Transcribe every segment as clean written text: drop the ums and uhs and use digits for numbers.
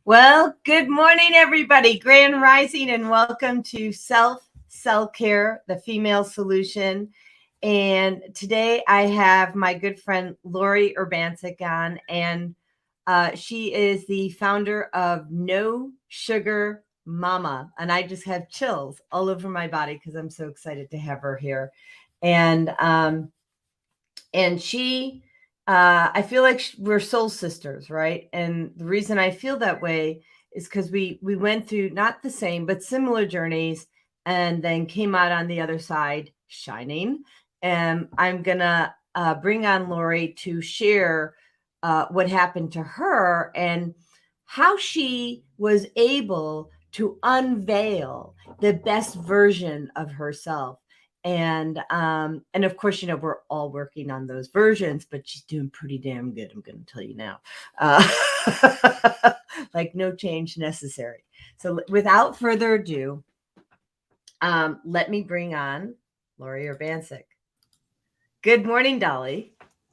Well, good morning, everybody. Grand Rising, and welcome to Self-Care, the Female Solution. And today I have my good friend Laurie Urbancik on, and she is the founder of No Sugar Momma. And I just have chills all over my body because I'm so excited to have her here. And she I feel like we're soul sisters, right? And the reason I feel that way is because we went through not the same but similar journeys, and then came out on the other side shining. And I'm gonna bring on Laurie to share what happened to her and how she was able to unveil the best version of herself. And of course, we're all working on those versions, but she's doing pretty damn good, I'm going to tell you now. uh, like no change necessary. So without further ado, let me bring on Laurie Urbancik. Good morning, Dolly.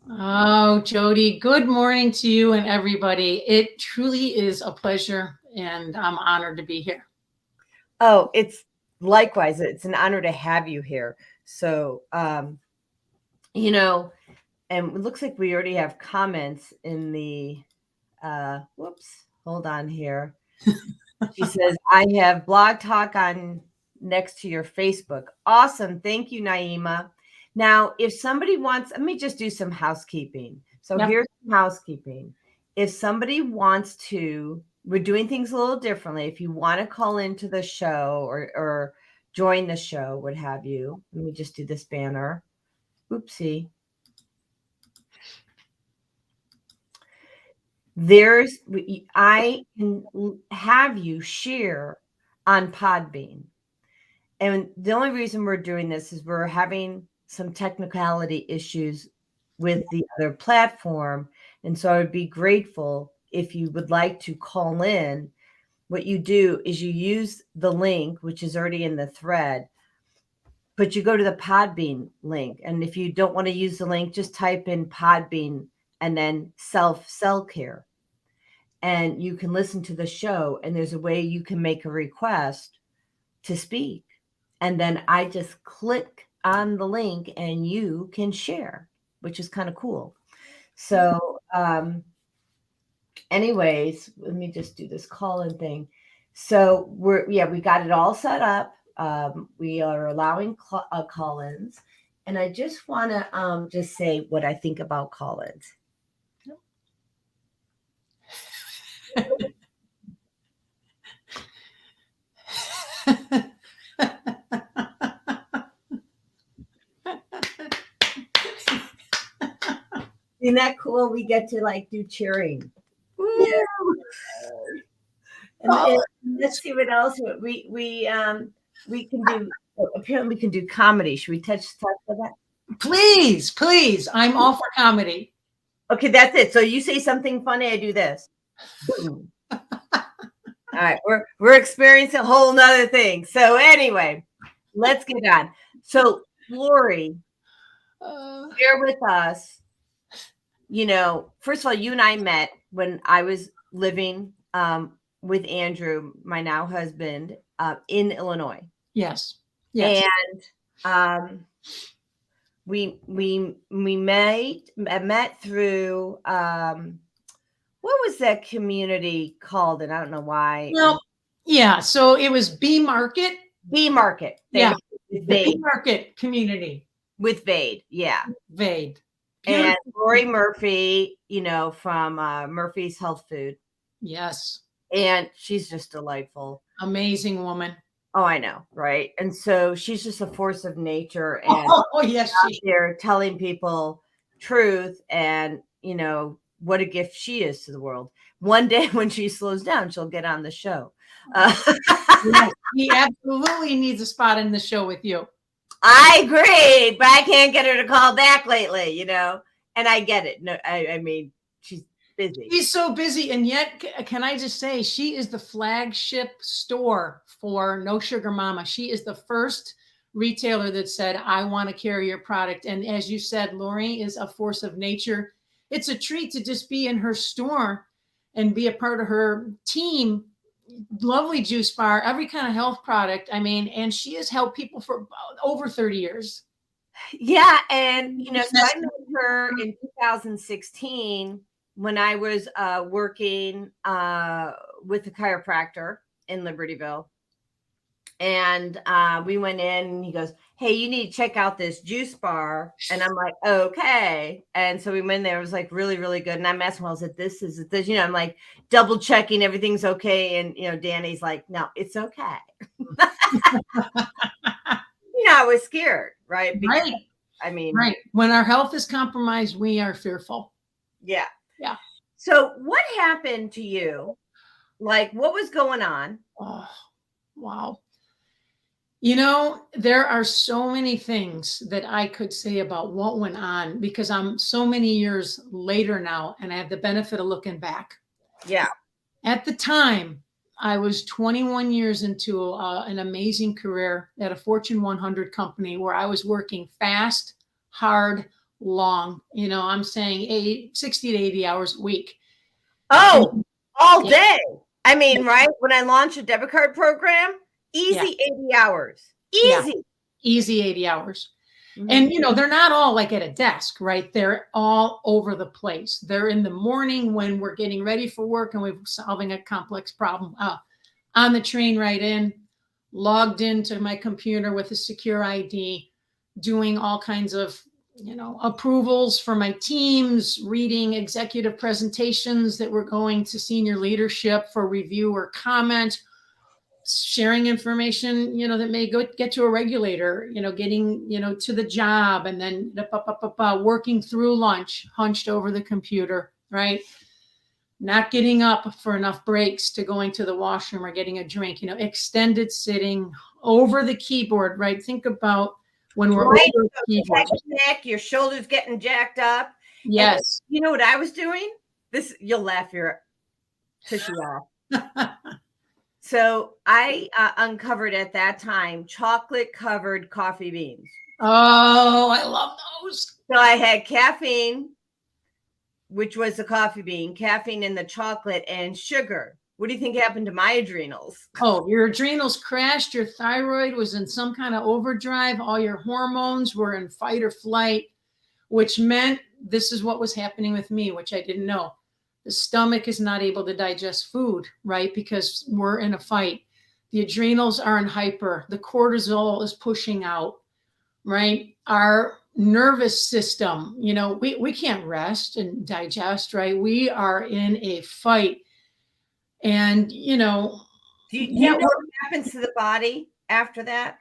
Oh, Jody, good morning to you and everybody. It truly is a pleasure, and I'm honored to be here. Oh, it's likewise, it's an honor to have you here. So you know and it looks like we already have comments in the whoops, hold on here. She says, I have Blog Talk on next to your Facebook. Awesome. Thank you, Naima. Now, if somebody wants, let me just do some housekeeping. So Yep. here's some housekeeping. If somebody wants to, we're doing things a little differently. If you want to call into the show or join the show, what have you, let me just do this banner. Oopsie. I can have you share on Podbean. And the only reason we're doing this is we're having some technicality issues with the other platform. And so I would be grateful if you would like to call in. What you do is you use the link, which is already in the thread, but you go to the Podbean link. And if you don't want to use the link, just type in Podbean and then self-care. And you can listen to the show, and there's a way you can make a request to speak. And then I just click on the link and you can share, which is kind of cool. So, anyways, let me just do this call-in thing. So we got it all set up. We are allowing call-ins, and I just want to just say what I think about call-ins. Isn't that cool? We get to like do cheering. Yeah. And let's see what else we can do. Apparently, we can do comedy. Should we talk about that? Please. I'm all for comedy. Okay, that's it. So you say something funny, I do this. Boom. All right, we're experiencing a whole nother thing. So anyway, let's get on. So Laurie, share with us. First of all, you and I met when I was living with Andrew, my now husband, in Illinois. Yes. And we met through what was that community called? And I don't know why. Well, yeah. So it was B Market. B Market. Yeah. The B Market community. With Vade. Yeah. Vade. And Laurie Murphy, from Murphy's Health Food. Yes. And she's just delightful. Amazing woman. Oh, I know, right? And so she's just a force of nature, and yes, they're telling people truth, and what a gift she is to the world. One day when she slows down, she'll get on the show. He absolutely needs a spot in the show with you. I agree, but I can't get her to call back lately, and I get it. No, I mean, she's busy. She's so busy, and yet, can I just say, she is the flagship store for No Sugar Momma. She is the first retailer that said, I want to carry your product. And as you said, Laurie is a force of nature. It's a treat to just be in her store and be a part of her team. Lovely juice bar, every kind of health product. I mean, and she has helped people for over 30 years. Yeah. And, so I met her in 2016 when I was working with a chiropractor in Libertyville. And we went in and he goes, hey, you need to check out this juice bar. And I'm like, okay. And so we went there. It was like really, really good. And I'm asking, well, is it this? Is it this? I'm like double checking everything's okay. And, Danny's like, no, it's okay. I was scared, right? Because, right. I mean, right. When our health is compromised, we are fearful. Yeah. Yeah. So what happened to you? Like, what was going on? Oh, wow. There are so many things that I could say about what went on because I'm so many years later now and I have the benefit of looking back. Yeah. At the time, I was 21 years into an amazing career at a Fortune 100 company where I was working fast, hard, long. I'm saying 60 to 80 hours a week. Oh, all day. I mean, right? When I launched a debit card program, easy 80 hours. Easy. Yeah. Easy 80 hours. Mm-hmm. And, they're not all like at a desk, right? They're all over the place. They're in the morning when we're getting ready for work and we're solving a complex problem. On the train right in, logged into my computer with a secure ID, doing all kinds of, approvals for my teams, reading executive presentations that were going to senior leadership for review or comment, sharing information, that may get to a regulator, getting, to the job, and then working through lunch, hunched over the computer, right? Not getting up for enough breaks to going to the washroom or getting a drink, extended sitting over the keyboard, right? Think about when we're over the keyboard. Neck, your shoulders getting jacked up. Yes. And you know what I was doing? This, you'll laugh your tissue off. So I uncovered at that time chocolate covered coffee beans. Oh, I love those. So I had caffeine, which was the coffee bean, caffeine in the chocolate, and sugar. What do you think happened to my adrenals? Oh, your adrenals crashed. Your thyroid was in some kind of overdrive. All your hormones were in fight or flight, which meant this is what was happening with me, which I didn't know. The stomach is not able to digest food, right? Because we're in a fight. The adrenals are in hyper. The cortisol is pushing out, right? Our nervous system, we can't rest and digest, right? We are in a fight. And, do you know what happens to the body after that?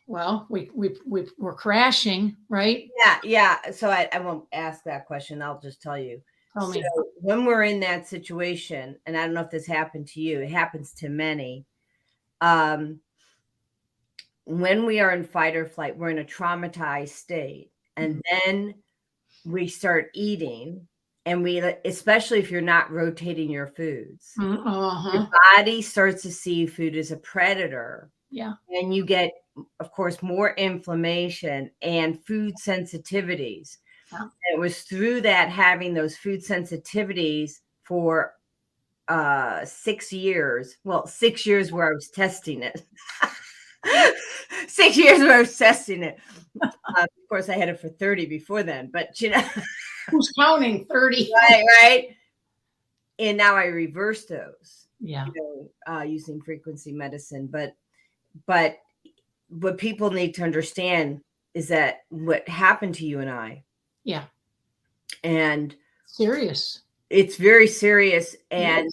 Well, we're crashing, right? Yeah. So I won't ask that question. I'll just tell you. Tell me. So when we're in that situation, and I don't know if this happened to you, it happens to many. When we are in fight or flight, we're in a traumatized state. And then we start eating, and especially if you're not rotating your foods, your body starts to see food as a predator. Yeah. And you get, of course, more inflammation and food sensitivities. Yeah. And it was through that, having those food sensitivities for 6 years. Well, 6 years where I was testing it. 6 years where I was testing it. Of course, I had it for 30 before then, but who's counting 30? Right. And now I reverse those. Yeah. Using frequency medicine, but what people need to understand is that what happened to you and I. Yeah. And serious. It's very serious, and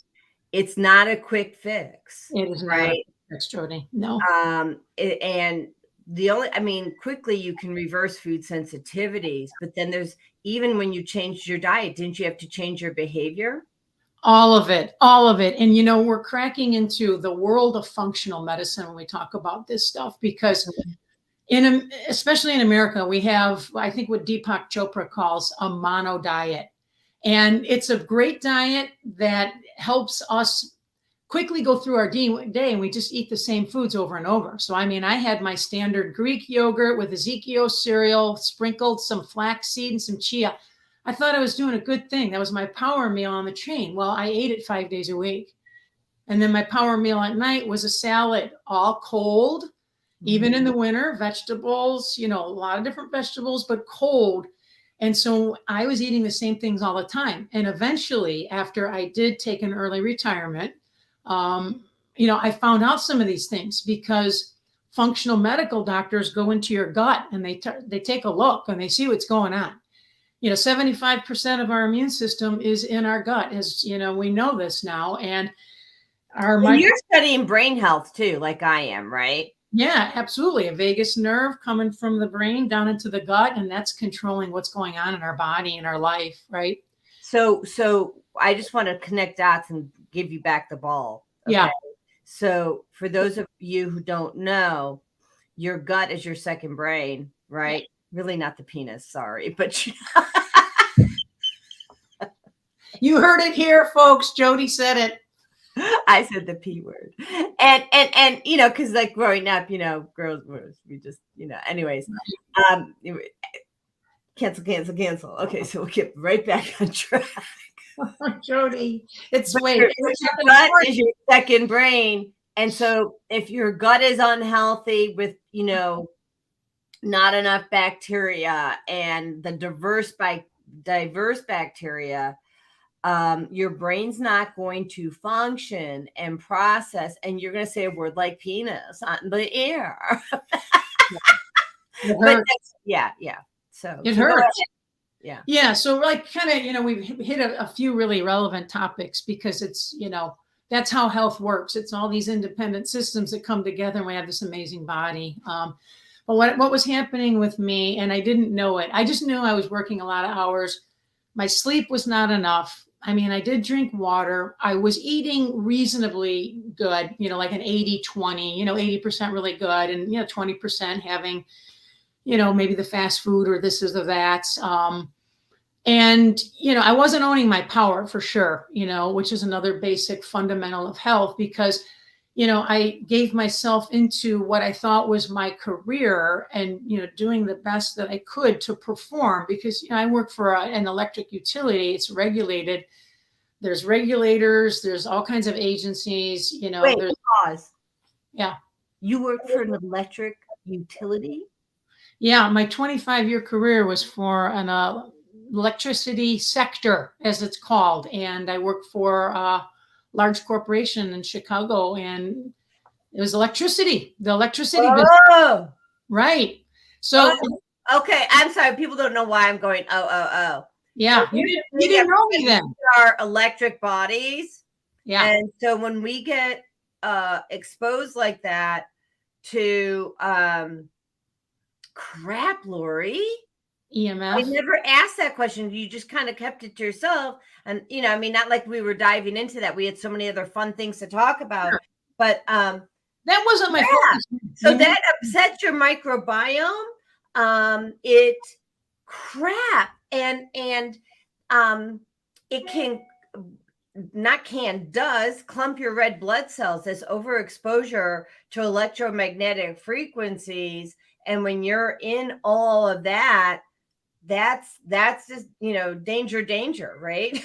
it's not a quick fix. It is right. Jody. No. And quickly you can reverse food sensitivities, but then there's, even when you changed your diet, didn't you have to change your behavior? All of it. And, we're cracking into the world of functional medicine when we talk about this stuff, because especially in America, we have, I think, what Deepak Chopra calls a mono diet. And it's a great diet that helps us quickly go through our day, and we just eat the same foods over and over. So, I had my standard Greek yogurt with Ezekiel cereal, sprinkled some flaxseed and some chia. I thought I was doing a good thing. That was my power meal on the chain. Well, I ate it 5 days a week. And then my power meal at night was a salad, all cold, even in the winter, vegetables, a lot of different vegetables, but cold. And so I was eating the same things all the time. And eventually, after I did take an early retirement, I found out some of these things because functional medical doctors go into your gut and they take a look and they see what's going on. 75% of our immune system is in our gut, as we know this now. And you're studying brain health too, like I am, right? Yeah, absolutely. A vagus nerve coming from the brain down into the gut, and that's controlling what's going on in our body and our life, right? So I just want to connect dots and give you back the ball. Okay? Yeah. So for those of you who don't know, your gut is your second brain, right? Yeah. Really not the penis, sorry, but you heard it here, folks. Jody said it. I said the P word. And because like growing up, girls, we just, anyways, cancel. Okay, so we'll get right back on track. Jody, it's your gut is your second brain. And so if your gut is unhealthy with, not enough bacteria and the diverse bacteria, your brain's not going to function and process, and you're going to say a word like penis on the air. But yeah. So it hurts. Yeah. So like kind of, we've hit a few really relevant topics because it's, that's how health works. It's all these independent systems that come together and we have this amazing body. But what was happening with me, and I didn't know it, I just knew I was working a lot of hours. My sleep was not enough. I mean, I did drink water. I was eating reasonably good, like an 80-20, 80% really good and, 20% having, maybe the fast food or this or that. And, I wasn't owning my power for sure, which is another basic fundamental of health because, I gave myself into what I thought was my career and, doing the best that I could to perform because, I work for an electric utility. It's regulated. There's regulators. There's all kinds of agencies, Wait, there's pause. Yeah. You work for an electric utility? Yeah. My 25-year career was for an electricity sector, as it's called. And I worked for a large corporation in Chicago, and it was electricity, the electricity business. Right. So, okay. I'm sorry. People don't know why I'm going, oh. Yeah. So you didn't know me then. Our electric bodies. Yeah. And so when we get exposed like that to crap, Laurie, EMF. I never asked that question. You just kind of kept it to yourself. And, not like we were diving into that. We had so many other fun things to talk about. Sure. But that wasn't my focus. So that upsets your microbiome. It crap. And it does clump your red blood cells. This overexposure to electromagnetic frequencies. And when you're in all of that, that's just, danger, right?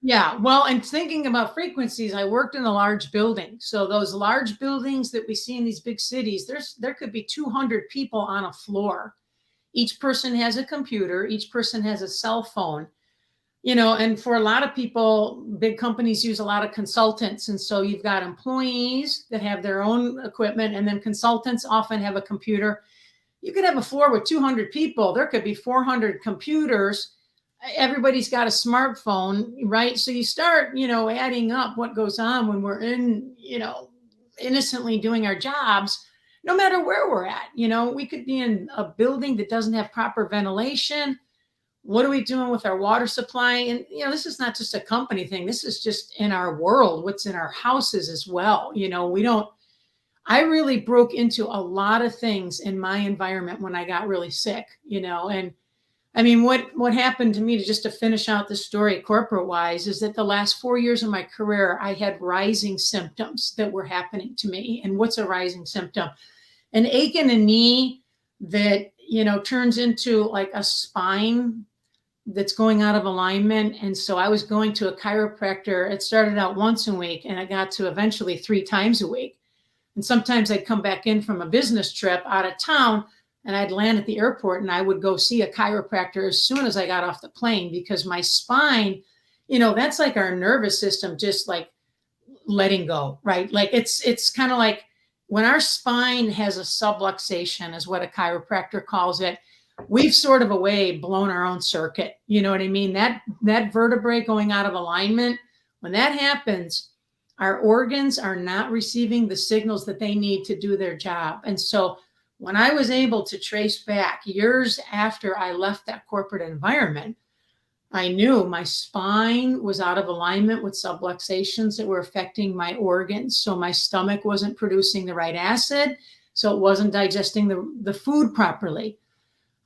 Yeah. Well, and thinking about frequencies, I worked in a large building. So those large buildings that we see in these big cities, there could be 200 people on a floor. Each person has a computer. Each person has a cell phone, and for a lot of people, big companies use a lot of consultants. And so you've got employees that have their own equipment, and then consultants often have a computer. You could have a floor with 200 people. There could be 400 computers. Everybody's got a smartphone, right? So you start, adding up what goes on when we're in, innocently doing our jobs, no matter where we're at. We could be in a building that doesn't have proper ventilation. What are we doing with our water supply? And, this is not just a company thing. This is just in our world, what's in our houses as well. I really broke into a lot of things in my environment when I got really sick, and I mean, what happened to me to finish out the story corporate wise is that the last 4 years of my career, I had rising symptoms that were happening to me. And what's a rising symptom? An ache in a knee that, turns into like a spine that's going out of alignment. And so I was going to a chiropractor. It started out once a week and it got to eventually 3 times a week. And sometimes I'd come back in from a business trip out of town and I'd land at the airport and I would go see a chiropractor as soon as I got off the plane, because my spine, that's like our nervous system, just like letting go, right? Like it's kind of like when our spine has a subluxation, is what a chiropractor calls it. We've sort of blown our own circuit. You know what I mean? That vertebrae going out of alignment, when that happens, our organs are not receiving the signals that they need to do their job. And so when I was able to trace back years after I left that corporate environment, I knew my spine was out of alignment with subluxations that were affecting my organs. So my stomach wasn't producing the right acid, so it wasn't digesting the food properly.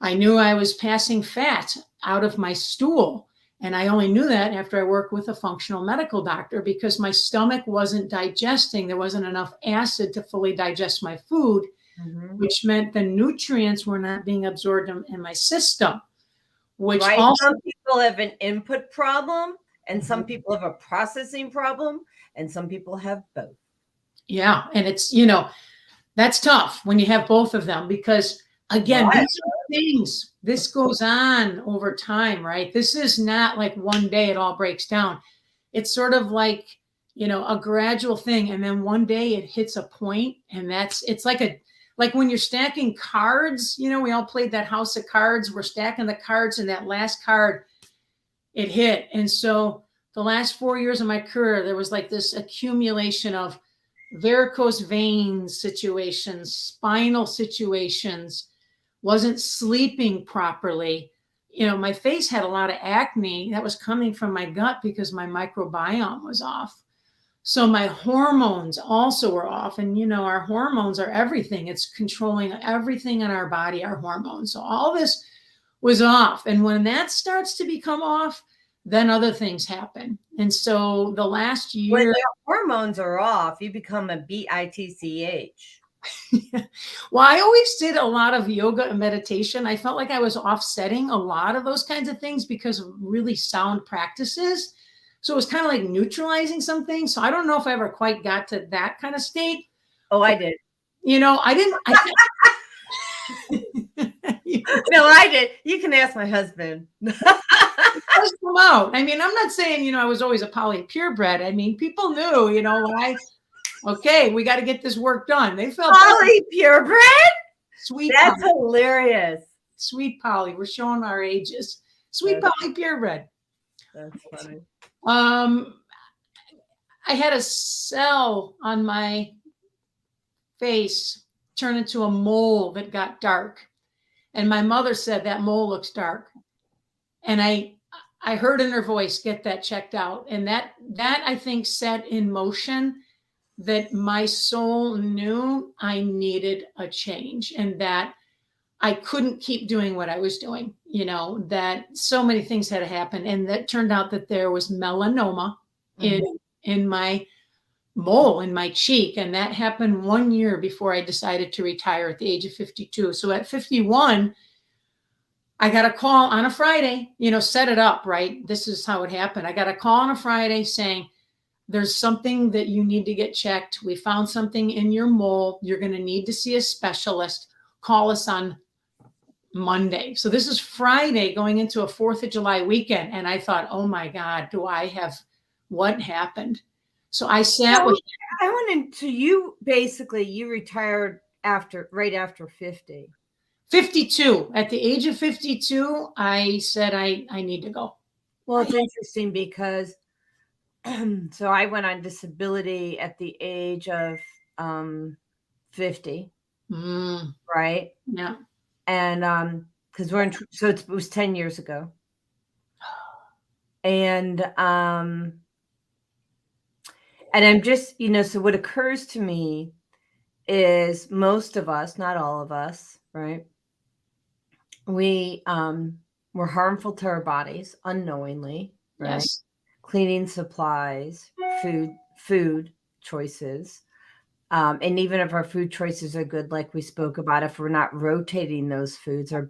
I knew I was passing fat out of my stool. And I only knew that after I worked with a functional medical doctor, because my stomach wasn't digesting. There wasn't enough acid to fully digest my food, which meant the nutrients were not being absorbed in my system. Which right. Also, some people have an input problem, and some people have a processing problem, and some people have both. Yeah. And it's, that's tough when you have both of them, because again, these are things, this goes on over time, right? This is not like one day it all breaks down. It's sort of like, a gradual thing. And then one day it hits a point, and it's like when you're stacking cards, we all played that house of cards. We're stacking the cards, and that last card, it hit. And so the last 4 years of my career, there was like this accumulation of varicose veins situations, spinal situations, wasn't sleeping properly. My face had a lot of acne that was coming from my gut because my microbiome was off. So my hormones also were off. And, our hormones are everything. It's controlling everything in our body, our hormones. So all this was off. And when that starts to become off, then other things happen. And so the last year, when your hormones are off, you become a bitch. Well, I always did a lot of yoga and meditation. I felt like I was offsetting a lot of those kinds of things because of really sound practices. So it was kind of like neutralizing some things. So I don't know if I ever quite got to that kind of state. Oh, I did. I didn't. No, I did. You can ask my husband. Come out. I mean, I'm not saying, I was always a poly purebred. I mean, people knew, when okay, we got to get this work done. They felt poly purebred? Sweet. That's hilarious. Sweet Polly. We're showing our ages. Sweet Polly purebred. That's funny. I had a cell on my face turn into a mole that got dark. And my mother said, that mole looks dark. And I heard in her voice, get that checked out. And that I think set in motion that my soul knew I needed a change, and that I couldn't keep doing what I was doing, that so many things had to happen. And that turned out that there was melanoma in my mole, in my cheek. And that happened 1 year before I decided to retire at the age of 52. So at 51, I got a call on a Friday, set it up, right? This is how it happened. I got a call on a Friday saying, there's something that you need to get checked. We found something in your mole. You're going to need to see a specialist. Call us on Monday. So this is Friday going into a 4th of July weekend. And I thought, oh my God, what happened? So I sat with. I went into you retired right after 50. 52. At the age of 52, I said, I need to go. Well, it's interesting because so I went on disability at the age of 50. Right? Yeah. And because it was 10 years ago. And I'm just, so what occurs to me is most of us, not all of us, right? We're harmful to our bodies unknowingly, right? Yes. Cleaning supplies, food choices. And even if our food choices are good, like we spoke about, if we're not rotating those foods, our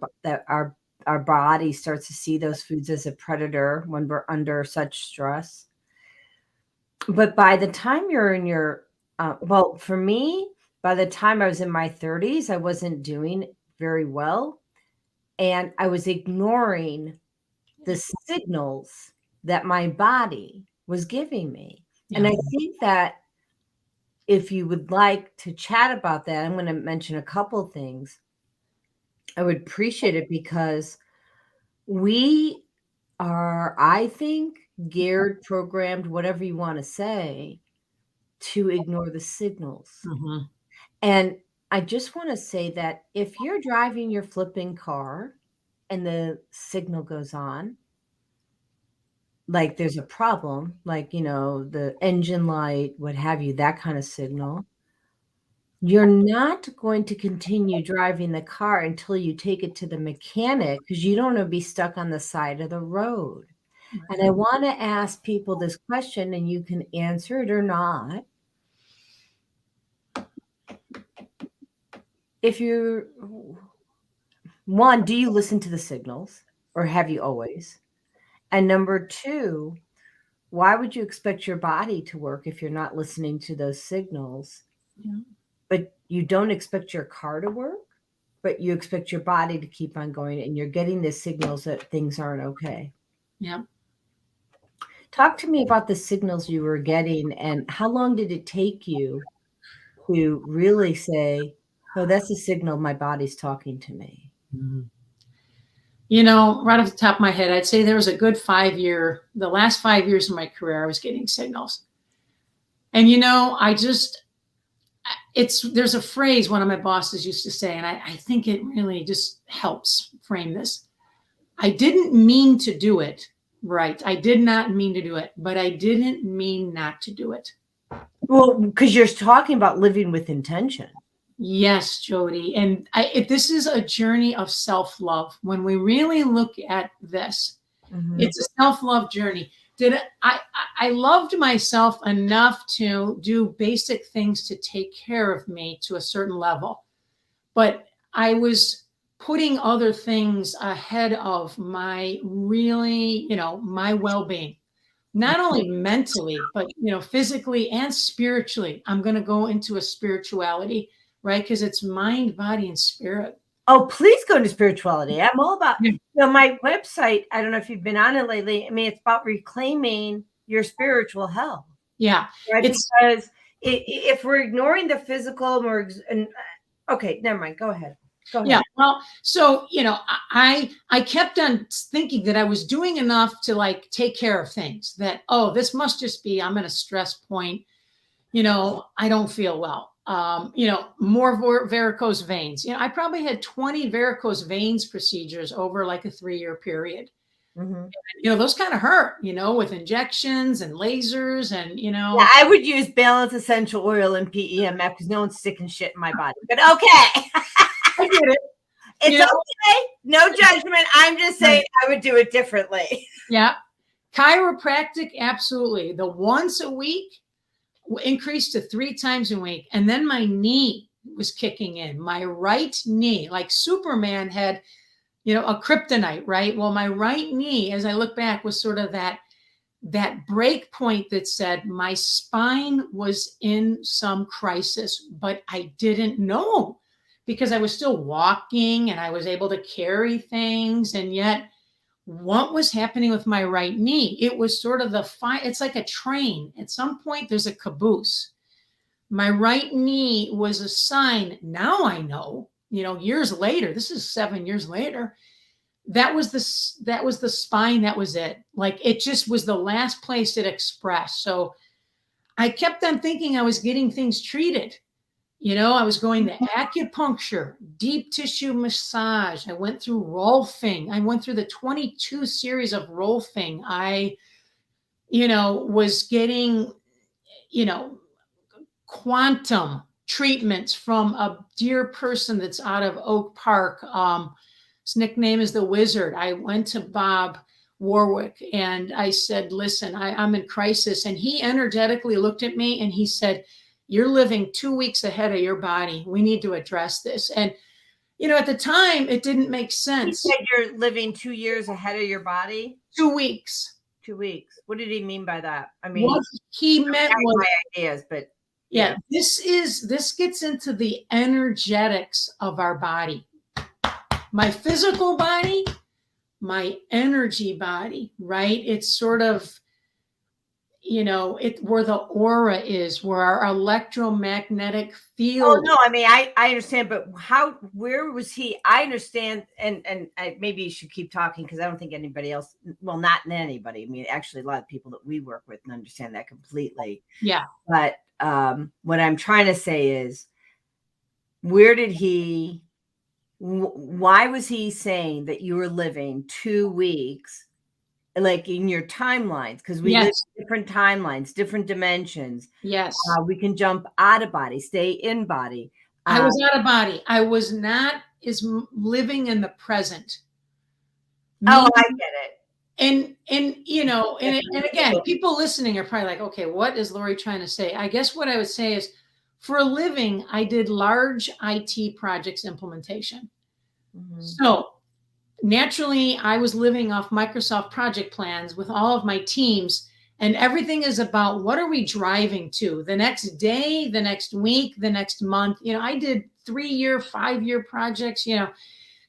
our body starts to see those foods as a predator when we're under such stress. But by the time you're in your, well, for me, by the time I was in my 30s, I wasn't doing very well. And I was ignoring the signals that my body was giving me. And Yeah. I think that if you would like to chat about that, I'm going to mention a couple things. I would appreciate it because we are, I think, geared, programmed, whatever you want to say, to ignore the signals. Mhm. And I just want to say that if you're driving your flipping car and the signal goes on, like there's a problem, like, the engine light, what have you, that kind of signal, you're not going to continue driving the car until you take it to the mechanic because you don't want to be stuck on the side of the road. And I want to ask people this question, and you can answer it or not. If you're one, do you listen to the signals or have you always? And number two, why would you expect your body to work if you're not listening to those signals? Yeah. But you don't expect your car to work, but you expect your body to keep on going, and you're getting the signals that things aren't okay. Yeah. Talk to me about the signals you were getting, and how long did it take you to really say, oh, that's a signal my body's talking to me? Mhm. Right off the top of my head, I'd say there was a good the last 5 years of my career, I was getting signals. And, there's a phrase one of my bosses used to say, and I think it really just helps frame this. I didn't mean to do it. Right. I did not mean to do it, but I didn't mean not to do it. Well, because you're talking about living with intention. Yes, Jody. And this is a journey of self-love. When we really look at this, it's a self-love journey. I loved myself enough to do basic things to take care of me to a certain level, but I was putting other things ahead of my really, my well-being, not only mentally, but, physically and spiritually. I'm going to go into a spirituality, right? Because it's mind, body, and spirit. Oh, please go into spirituality. I'm all about, Yeah. My website, I don't know if you've been on it lately. I mean, it's about reclaiming your spiritual health. Yeah. Right? Because if we're ignoring the physical, okay, never mind. Go ahead. Yeah. Well, so, I kept on thinking that I was doing enough to take care of things that, oh, this must just be, I'm at a stress point. I don't feel well. More varicose veins. I probably had 20 varicose veins procedures over a 3-year period. Mm-hmm. Those kind of hurt, with injections and lasers and, Yeah, I would use Balance Essential Oil and PEMF because no one's sticking shit in my body. But okay. I get it. It's okay. No judgment. I'm just saying I would do it differently. Yeah. Chiropractic, absolutely. The once a week increased to 3 times a week. And then my knee was kicking in. My right knee, like Superman had, a kryptonite, right? Well, my right knee, as I look back, was sort of that break point that said my spine was in some crisis, but I didn't know because I was still walking and I was able to carry things. And yet, what was happening with my right knee? It was sort of it's like a train. At some point, there's a caboose. My right knee was a sign. Now I know, years later, this is 7 years later, that was the spine. That was it. It just was the last place it expressed. So I kept on thinking I was getting things treated. I was going to acupuncture, deep tissue massage. I went through Rolfing. I went through the 22 series of Rolfing. I, was getting, quantum treatments from a dear person that's out of Oak Park. His nickname is the Wizard. I went to Bob Warwick and I said, listen, I'm in crisis. And he energetically looked at me and he said, you're living 2 weeks ahead of your body. We need to address this. And At the time, it didn't make You sense. said you're living 2 years ahead of your body? 2 weeks. 2 weeks. What did he mean by that? I mean, What he meant was, my ideas, but yeah, this gets into the energetics of our body. My physical body, my energy body, right? It's sort of, where the aura is, where our electromagnetic Oh, field. no, I mean, I understand, but where was he? I understand, and maybe you should keep talking because I don't think anybody else, well, not anybody. I mean, actually, a lot of people that we work with understand that completely. Yeah. But what I'm trying to say is, where did he, why was he saying that you were living 2 weeks, like in your timelines? Because we live Yes. different timelines, different dimensions. Yes. We can jump out of body, stay in body. I was out of body. I was not living in the present. Oh, I get it. And and again, people listening are probably like, okay, what is Laurie trying to say? I guess what I would say is, for a living, I did large IT projects implementation. Mhm. So naturally, I was living off Microsoft project plans with all of my teams, and everything is about what are we driving to the next day, the next week, the next month. I did 3-year, 5-year projects,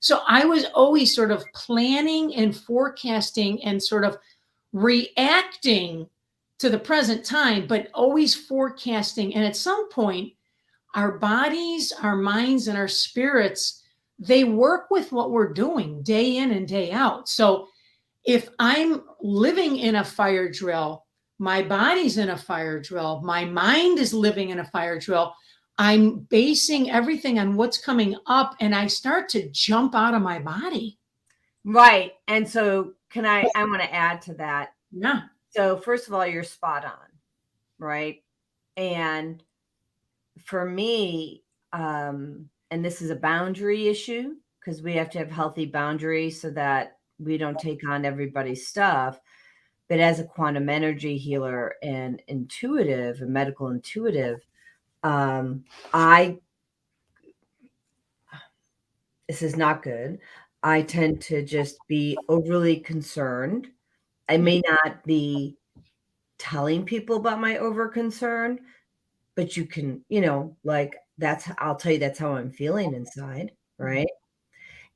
So I was always sort of planning and forecasting and sort of reacting to the present time, but always forecasting. And at some point, our bodies, our minds, and our spirits, they work with what we're doing day in and day out. So if I'm living in a fire drill, my body's in a fire drill, my mind is living in a fire drill, I'm basing everything on what's coming up, and I start to jump out of my body. Right. And so I want to add to that. Yeah. So first of all, you're spot on, right? And for me, and this is a boundary issue because we have to have healthy boundaries so that we don't take on everybody's stuff. But as a quantum energy healer and intuitive, a medical intuitive, I this is not good. I tend to just be overly concerned. I may not be telling people about my over concern, but you can, like I'll tell you that's how I'm feeling inside, right?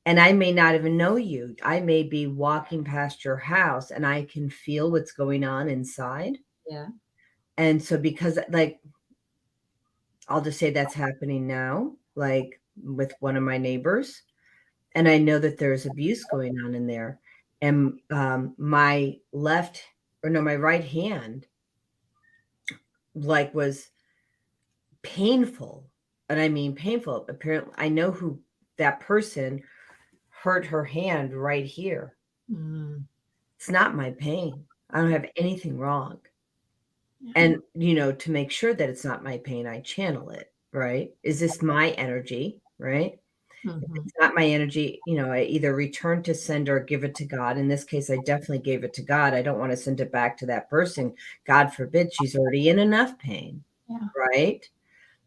And I may not even know you. I may be walking past your house and I can feel what's going on inside. Yeah. And so because like I'll just say that's happening now, like with one of my neighbors, and I know that there's abuse going on in there. And my right hand, like, was painful. And I mean painful. Apparently, I know who that person hurt her hand right here. Mm. It's not my pain. I don't have anything wrong. Yeah. And, to make sure that it's not my pain, I channel it, right? Is this my energy, right? If it's not my energy, I either return to sender or give it to God. In this case, I definitely gave it to God. I don't want to send it back to that person. God forbid, she's already in enough pain, Yeah. right?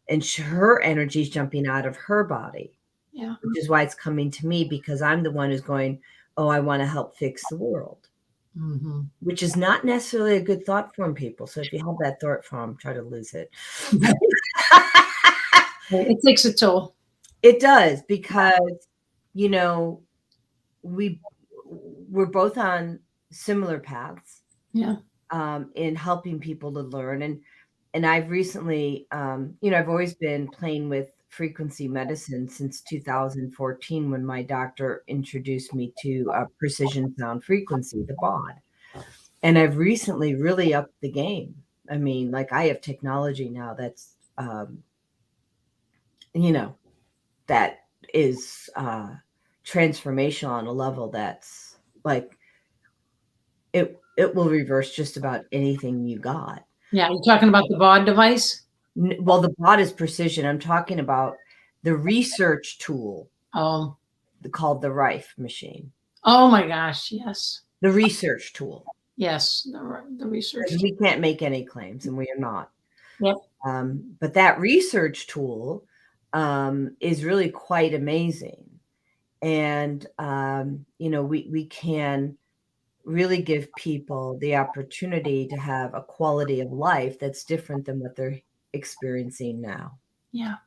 And her energy is jumping out of her body, Yeah. which is why it's coming to me, because I'm the one who's going, oh, I want to help fix the world, which is not necessarily a good thought form, people. So if you have that thought form, try to lose it. It takes a toll. It does, because, we're both on similar paths. Yeah. In helping people to learn. And I've recently, I've always been playing with frequency medicine since 2014, when my doctor introduced me to precision sound frequency, the BOD. And I've recently really upped the game. I mean, like, I have technology now that's, that is transformational on a level that's like, it will reverse just about anything you got. Yeah. You're talking about the BOD device? Well, the BOD is precision. I'm talking about the research tool called the Rife machine. Oh my gosh, yes. The research tool. Yes, the research. We can't make any claims, and we are not. Yep. But that research tool is really quite amazing. And, we can really give people the opportunity to have a quality of life that's different than what they're experiencing now. Yeah. So,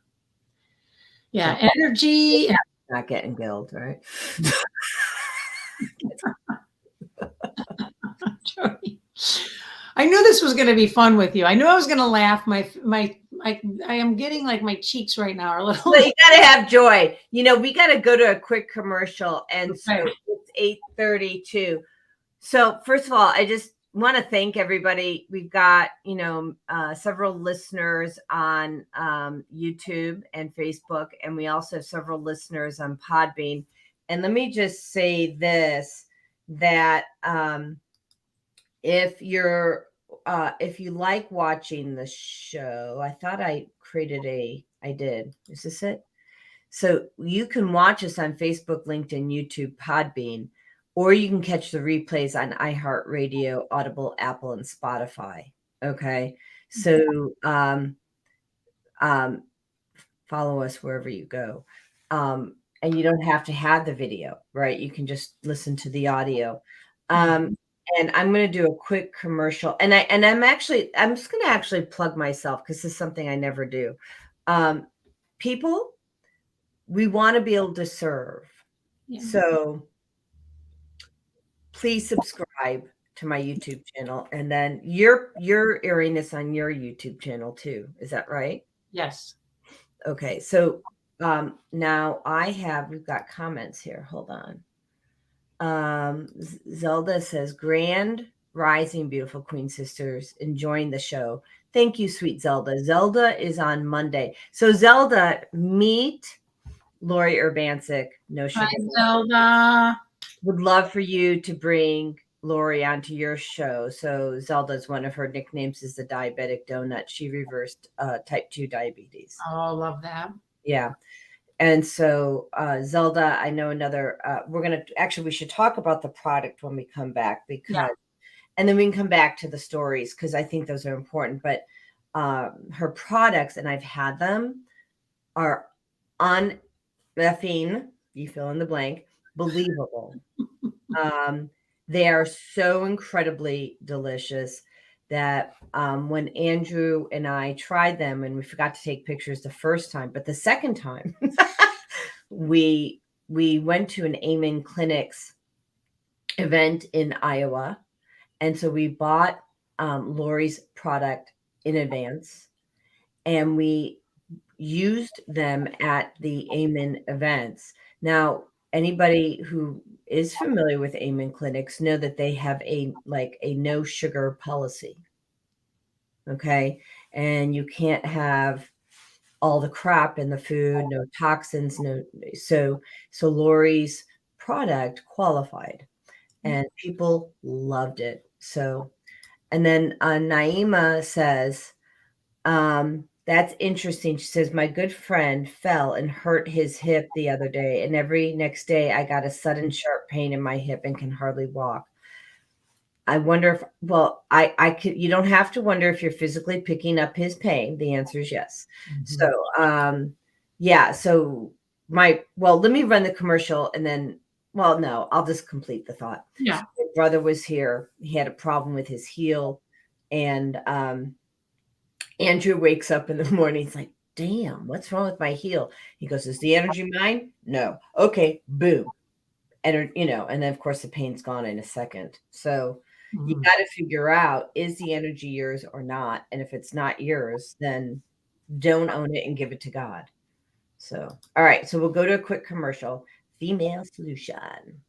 Yeah. Energy. not getting guilt, right? I knew this was going to be fun with you. I knew I was going to laugh. I am getting like my cheeks right now are a little. But you gotta have joy. We gotta go to a quick commercial, and so Okay. it's 8:32. So first of all, I just want to thank everybody. We've got several listeners on YouTube and Facebook, and we also have several listeners on Podbean. And let me just say this: that if you like watching the show, I thought I created I did. Is this it? So you can watch us on Facebook, LinkedIn, YouTube, Podbean, or you can catch the replays on iHeartRadio, Audible, Apple, and Spotify. Okay. So follow us wherever you go. And you don't have to have the video, right? You can just listen to the audio. And I'm going to do a quick commercial. And I'm just going to actually plug myself because this is something I never do. People, we want to be able to serve. Yeah. So please subscribe to my YouTube channel. And then you're airing this on your YouTube channel too. Is that right? Yes. Okay. So now we've got comments here. Hold on. Zelda says, Grand Rising, beautiful Queen Sisters, enjoying the show. Thank you, sweet Zelda. Zelda is on Monday. So Zelda, meet Laurie Urbancik, No Sugar Momma. Zelda. Would love for you to bring Laurie onto your show. So Zelda's one of her nicknames is the diabetic donut. She reversed type 2 diabetes. Oh, love that. Yeah. And so Zelda, I know another, we should talk about the product when we come back and then we can come back to the stories because I think those are important. But her products, and I've had them, are effing, you fill in the blank, believable. They are so incredibly delicious that when Andrew and I tried them, and we forgot to take pictures the first time, but the second time we went to an Amen Clinics event in Iowa. And so we bought Laurie's product in advance, and we used them at the Amen events. Now, anybody who is familiar with Amen Clinics know that they have a no sugar policy. Okay. And you can't have all the crap in the food, no toxins, so Laurie's product qualified and people loved it. So, and then Naima says, that's interesting. She says, my good friend fell and hurt his hip the other day, and every next day I got a sudden sharp pain in my hip and can hardly walk. I wonder if, I could, you don't have to wonder if you're physically picking up his pain. The answer is yes. So, yeah. So let me run the commercial and then, no, I'll just complete the thought. Yeah. So my brother was here. He had a problem with his heel, and, Andrew wakes up in the morning. He's like, damn, what's wrong with my heel? He goes, is the energy mine? No. Okay. Boom. And then of course the pain's gone in a second. So you got to figure out, is the energy yours or not? And if it's not yours, then don't own it and give it to God. So, all right. So we'll go to a quick commercial. Female Solution.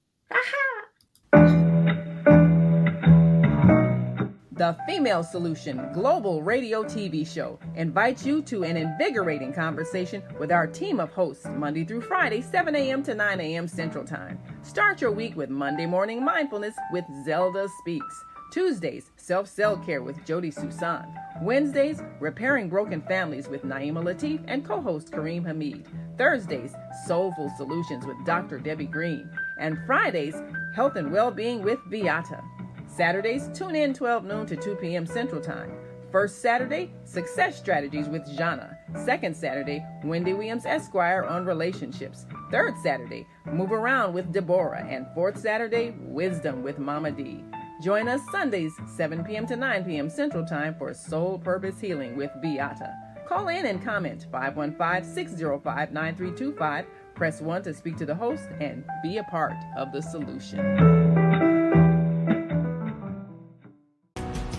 The Female Solution Global Radio TV Show invites you to an invigorating conversation with our team of hosts Monday through Friday, 7 a.m. to 9 a.m. Central Time. Start your week with Monday Morning Mindfulness with Zelda Speaks. Tuesdays, Self-Cell Care with Jody Susan. Wednesdays, Repairing Broken Families with Naima Latif and co-host Kareem Hamid. Thursdays, Soulful Solutions with Dr. Debbie Green. And Fridays, Health and Wellbeing with Beata. Saturdays, tune in 12 noon to 2 p.m. Central Time. First Saturday, Success Strategies with Jana. Second Saturday, Wendy Williams Esquire on relationships. Third Saturday, Move Around with Deborah. And fourth Saturday, Wisdom with Mama D. Join us Sundays, 7 p.m. to 9 p.m. Central Time for Soul Purpose Healing with Beata. Call in and comment 515-605-9325. Press 1 to speak to the host and be a part of the solution.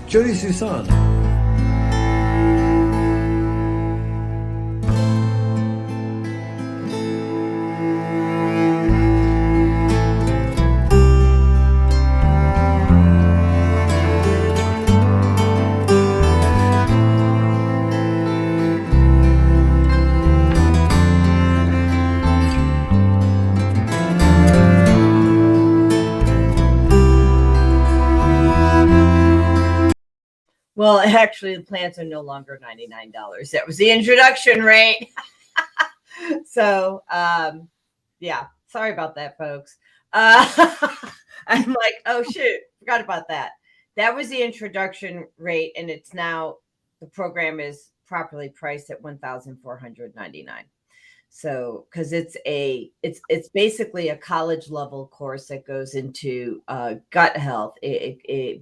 Jody Susan. Well, actually, the plants are no longer $99. That was the introduction rate. So, yeah, sorry about that, folks. I'm like, oh, shoot, forgot about that. That was the introduction rate, and it's now, the program is properly priced at $1,499. So, because it's basically a college level course that goes into gut health,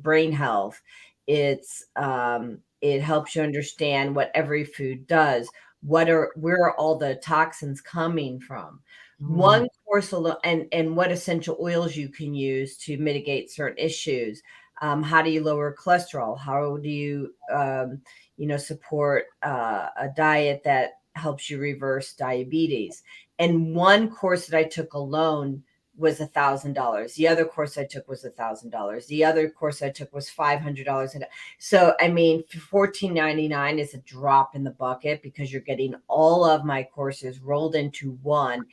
brain health. It helps you understand what every food does. Where are all the toxins coming from? One course alone, and what essential oils you can use to mitigate certain issues. How do you lower cholesterol? How do you support a diet that helps you reverse diabetes? And one course that I took alone was $1,000. The other course I took was $1,000. The other course I took was $500. So, I mean, $14.99 is a drop in the bucket because you're getting all of my courses rolled into one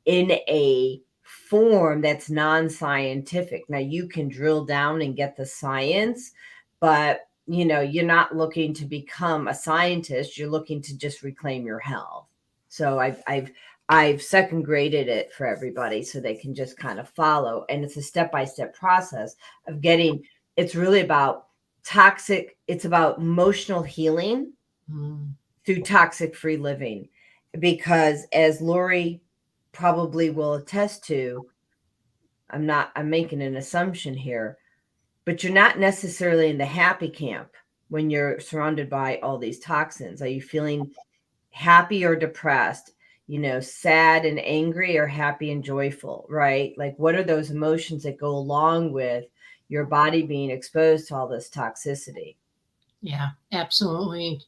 in a form that's non-scientific. Now, you can drill down and get the science, but you're not looking to become a scientist. You're looking to just reclaim your health. So I've second graded it for everybody so they can just kind of follow. And it's a step-by-step process of getting, it's really about it's about emotional healing through toxic-free living. Because as Laurie probably will attest to, I'm making an assumption here, but you're not necessarily in the happy camp when you're surrounded by all these toxins. Are you feeling happy or depressed? Sad and angry, or happy and joyful, right? Like, what are those emotions that go along with your body being exposed to all this toxicity? Yeah, absolutely.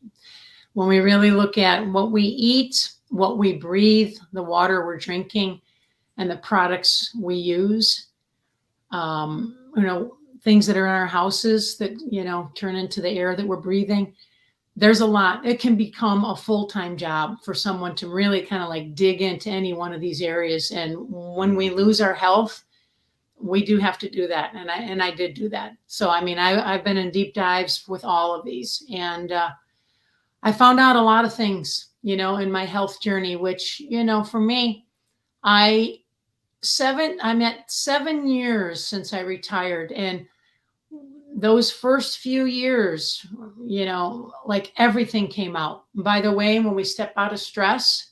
When we really look at what we eat, what we breathe, the water we're drinking, and the products we use, things that are in our houses that, turn into the air that we're breathing, there's a lot. It can become a full-time job for someone to really kind of like dig into any one of these areas. And when we lose our health, we do have to do that. And I did do that. So, I mean, I've been in deep dives with all of these, and I found out a lot of things, in my health journey, which, for me, I'm at 7 years since I retired. And those first few years, like everything came out. By the way, when we step out of stress,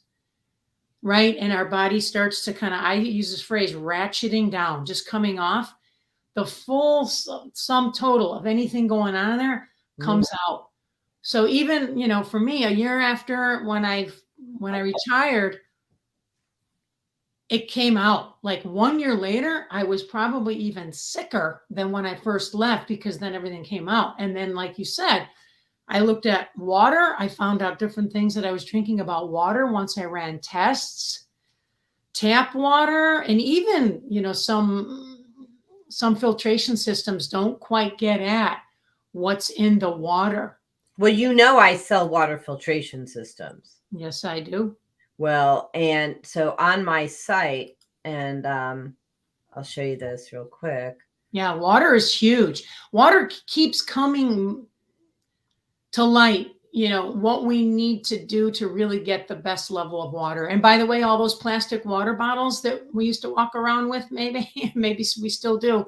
right, and our body starts to kind of, I use this phrase, ratcheting down, just coming off, the full sum total of anything going on there comes out. So even, for me, a year after when I retired, it came out. Like 1 year later, I was probably even sicker than when I first left, because then everything came out. And then, like you said, I looked at water. I found out different things that I was drinking about water once I ran tests, tap water, and even, some filtration systems don't quite get at what's in the water. Well, I sell water filtration systems. Yes, I do. Well, and so on my site, and I'll show you this real quick. Yeah, water is huge. Water keeps coming to light, what we need to do to really get the best level of water. And by the way, all those plastic water bottles that we used to walk around with, maybe we still do,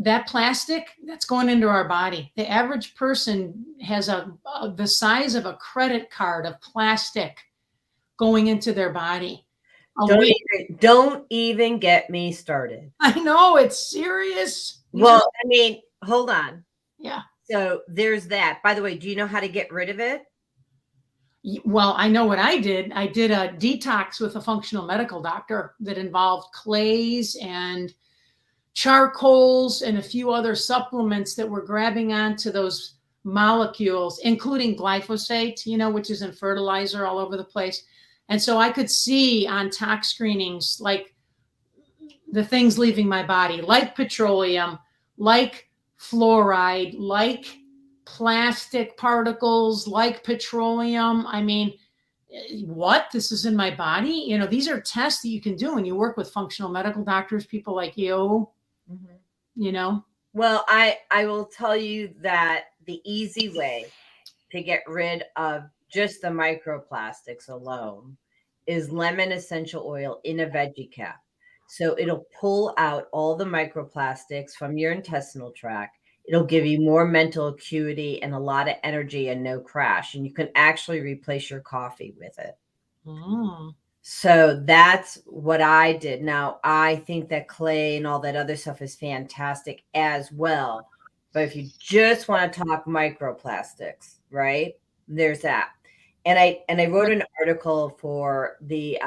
that plastic that's going into our body. The average person has the size of a credit card of plastic going into their body. Don't even get me started. I know, it's serious. Well, I mean, hold on. Yeah. So there's that. By the way, do you know how to get rid of it? Well, I know what I did. I did a detox with a functional medical doctor that involved clays and charcoals and a few other supplements that were grabbing onto those molecules, including glyphosate, which is in fertilizer all over the place. And so I could see on tox screenings, like the things leaving my body, like petroleum, like fluoride, like plastic particles, like petroleum. I mean, what? This is in my body? These are tests that you can do when you work with functional medical doctors, people like you, Well, I will tell you that the easy way to get rid of just the microplastics alone is lemon essential oil in a veggie cap. So it'll pull out all the microplastics from your intestinal tract. It'll give you more mental acuity and a lot of energy and no crash. And you can actually replace your coffee with it. So that's what I did. Now, I think that clay and all that other stuff is fantastic as well. But if you just want to talk microplastics, right? There's that. And I wrote an article for the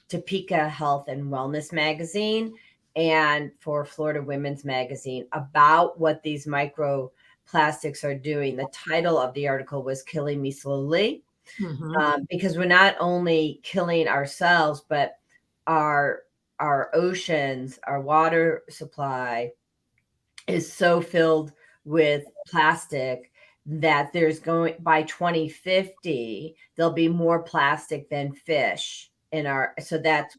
Topeka Health and Wellness magazine and for Florida Women's Magazine about what these microplastics are doing. The title of the article was Killing Me Slowly. Because we're not only killing ourselves, but our oceans, our water supply is so filled with plastic that by 2050, there'll be more plastic than fish in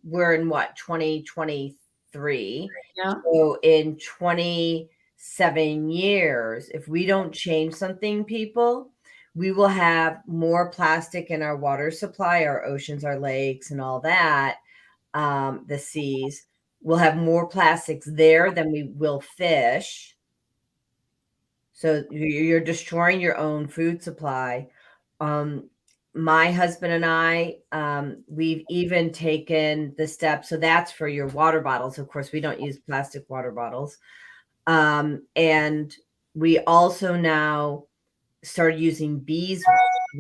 we're in what, 2023. Yeah. So in 27 years, if we don't change something, people, we will have more plastic in our water supply, our oceans, our lakes, and all that. The seas will have more plastics there than we will fish. So you're destroying your own food supply. My husband and I, we've even taken the step. So that's for your water bottles. Of course, we don't use plastic water bottles. And we also now started using bees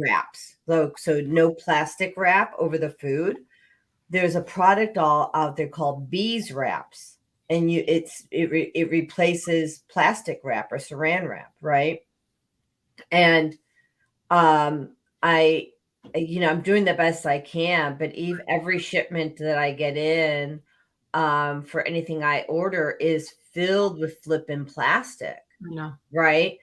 wraps. So no plastic wrap over the food. There's a product out there called bees wraps, and it replaces plastic wrap or saran wrap, right? And I'm doing the best I can, but every shipment that I get in for anything I order is filled with flipping plastic. No. Right.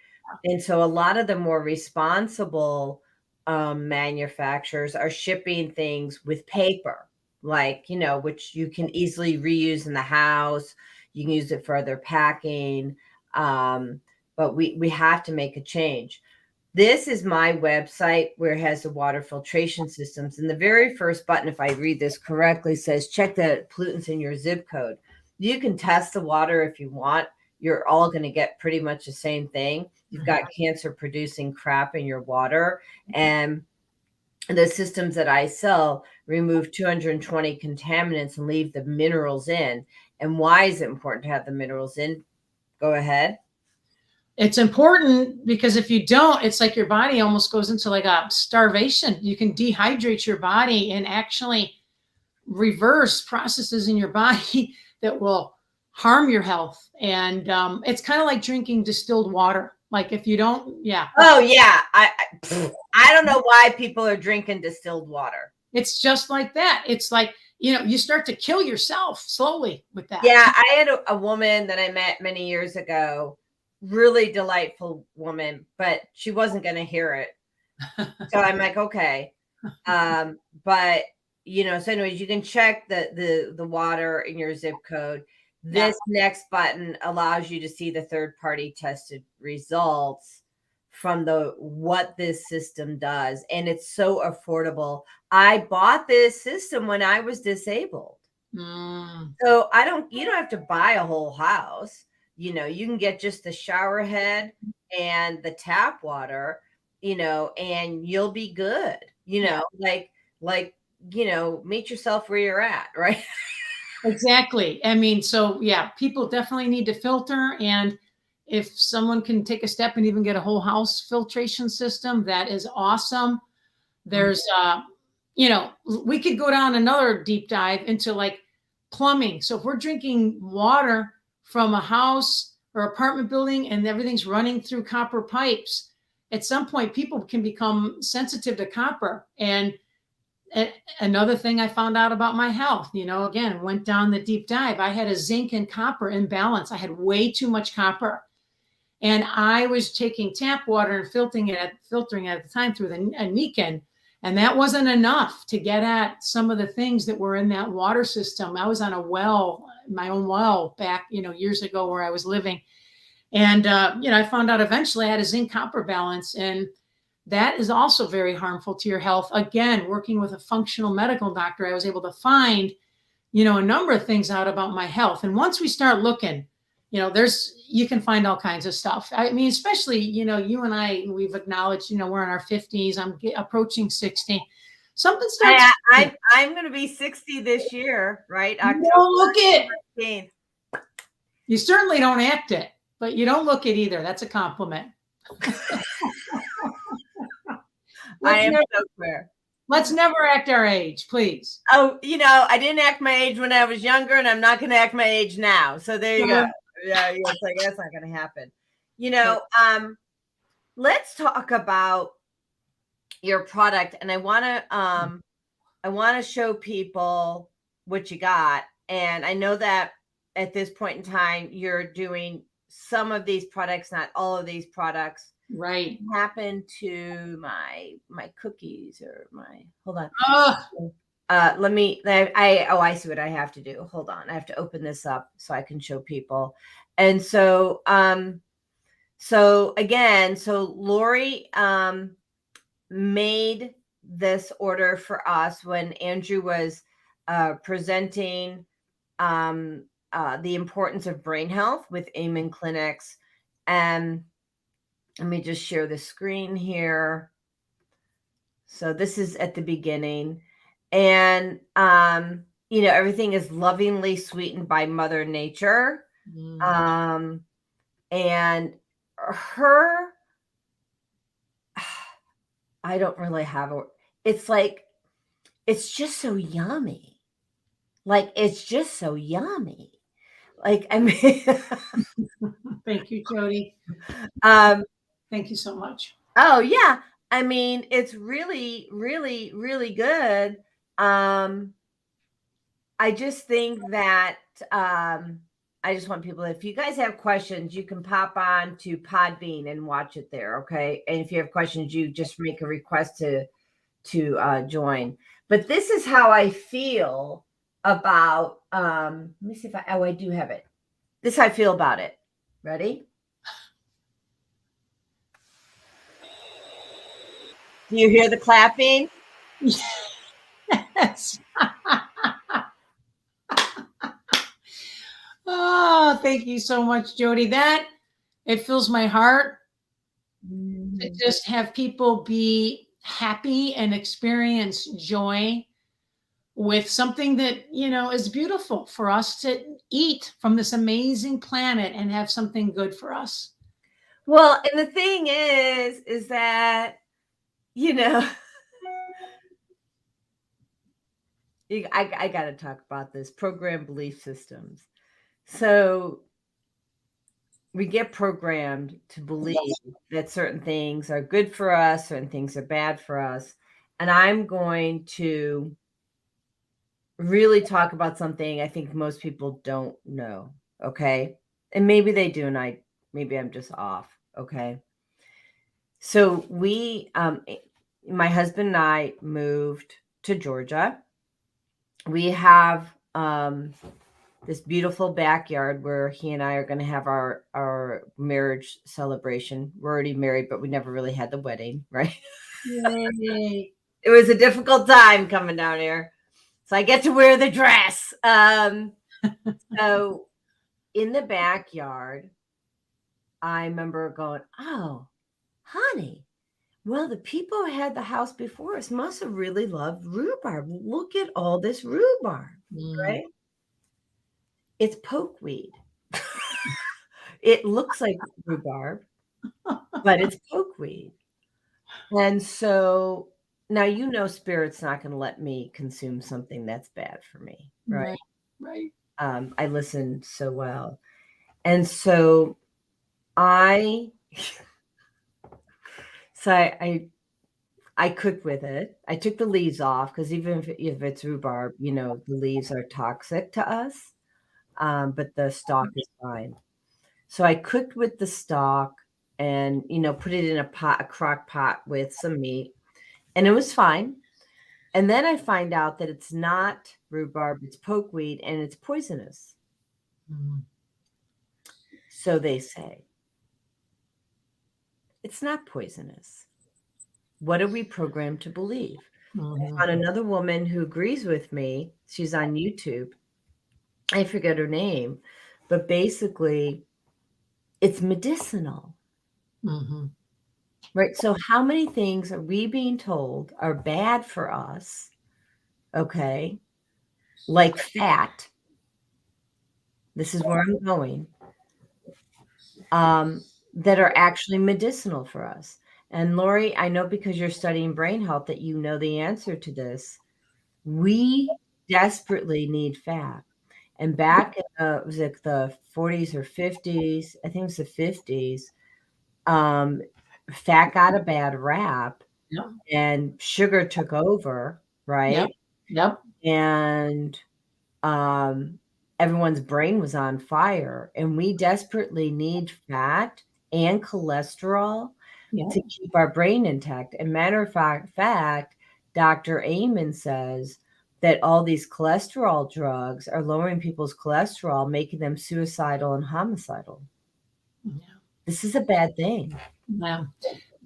And so a lot of the more responsible manufacturers are shipping things with paper, like, which you can easily reuse in the house. You can use it for other packing. But we have to make a change. This is my website where it has the water filtration systems. And the very first button, if I read this correctly, says check the pollutants in your zip code. You can test the water if you want. You're all going to get pretty much the same thing. You've got cancer producing crap in your water. And the systems that I sell remove 220 contaminants and leave the minerals in. And why is it important to have the minerals in? Go ahead. It's important because if you don't, it's like your body almost goes into like a starvation. You can dehydrate your body and actually reverse processes in your body that will harm your health. And it's kind of like drinking distilled water. Like if you don't, yeah. Oh yeah. I don't know why people are drinking distilled water. It's just like that. It's like, you start to kill yourself slowly with that. Yeah. I had a woman that I met many years ago, really delightful woman, but she wasn't going to hear it. So I'm like, okay. But so anyways, you can check the water in your zip code. This next button allows you to see the third-party tested results from what this system does. And it's so affordable. I bought this system when I was disabled. So you don't have to buy a whole house. You can get just the shower head and the tap water, and you'll be good, like, meet yourself where you're at, right? Exactly. I mean, so yeah, people definitely need to filter. And if someone can take a step and even get a whole house filtration system, that is awesome. There's, we could go down another deep dive into like plumbing. So if we're drinking water from a house or apartment building and everything's running through copper pipes, at some point people can become sensitive to copper. And another thing I found out about my health, again, went down the deep dive. I had a zinc and copper imbalance. I had way too much copper. And I was taking tap water and filtering it at the time through a Niken. And that wasn't enough to get at some of the things that were in that water system. I was on a well, my own well back, years ago where I was living. And, I found out eventually I had a zinc copper balance. And that is also very harmful to your health. Again, working with a functional medical doctor, I was able to find, a number of things out about my health. And once we start looking, you can find all kinds of stuff. I mean, especially, you and I, we've acknowledged, we're in our 50s. I'm approaching 60. Something starts. I'm going to be 60 this year, right? October. Look it. 15th. You certainly don't act it, but you don't look it either. That's a compliment. I am so clear. Let's never act our age, please. Oh, I didn't act my age when I was younger, and I'm not going to act my age now. So there you go. Yeah, it's like that's not going to happen. Let's talk about your product, and I want to show people what you got. And I know that at this point in time, you're doing some of these products, not all of these products. Right. What happened to my cookies or hold on. I see what I have to do. Hold on. I have to open this up so I can show people. And so, Laurie, made this order for us when Andrew was, presenting, the importance of brain health with Amen Clinics. And let me just share the screen here. So this is at the beginning. And, everything is lovingly sweetened by Mother Nature. And I don't really have it's like, it's just so yummy. Like, it's just so yummy. Like, I mean, thank you, Jody. Thank you so much. Oh yeah. I mean, it's really, really, really good. I just think that, I just want people, if you guys have questions, you can pop on to Podbean and watch it there. Okay. And if you have questions, you just make a request to join. But this is how I feel about, let me see if I do have it. This is how I feel about it. Ready? Do you hear the clapping? Yes. Oh, thank you so much, Jody. It fills my heart to just have people be happy and experience joy with something that, is beautiful for us to eat from this amazing planet and have something good for us. Well, and the thing is that, I got to talk about this program belief systems. So we get programmed to believe that certain things are good for us, certain things are bad for us. And I'm going to really talk about something I think most people don't know. Okay. And maybe they do. And maybe I'm just off. Okay. So my husband and I moved to Georgia. We have, this beautiful backyard where he and I are going to have our marriage celebration. We're already married, but we never really had the wedding, right? Yay. It was a difficult time coming down here. So I get to wear the dress. So in the backyard, I remember going, oh, honey, well, the people who had the house before us must have really loved rhubarb. Look at all this rhubarb, right? It's pokeweed. It looks like rhubarb, but it's pokeweed. And so now, spirit's not going to let me consume something that's bad for me, right? Right. I listen so well. And so I cooked with it. I took the leaves off because even if it's rhubarb, the leaves are toxic to us, but the stalk is fine. So I cooked with the stalk and, put it in a crock pot with some meat, and it was fine. And then I find out that it's not rhubarb, it's pokeweed, and it's poisonous. So they say. It's not poisonous. What are we programmed to believe? I found another woman who agrees with me. She's on YouTube. I forget her name, but basically it's medicinal. Right? So how many things are we being told are bad for us? Okay. Like fat. This is where I'm going. That are actually medicinal for us. And Laurie, I know because you're studying brain health that you know the answer to this. We desperately need fat. And back in was it the 40s or 50s? I think it was the 50s. Fat got a bad rap, and sugar took over, right? Yep. And everyone's brain was on fire, and we desperately need fat and cholesterol to keep our brain intact. And matter of fact, Dr. Amen says that all these cholesterol drugs are lowering people's cholesterol, making them suicidal and homicidal. This is a bad thing. Yeah.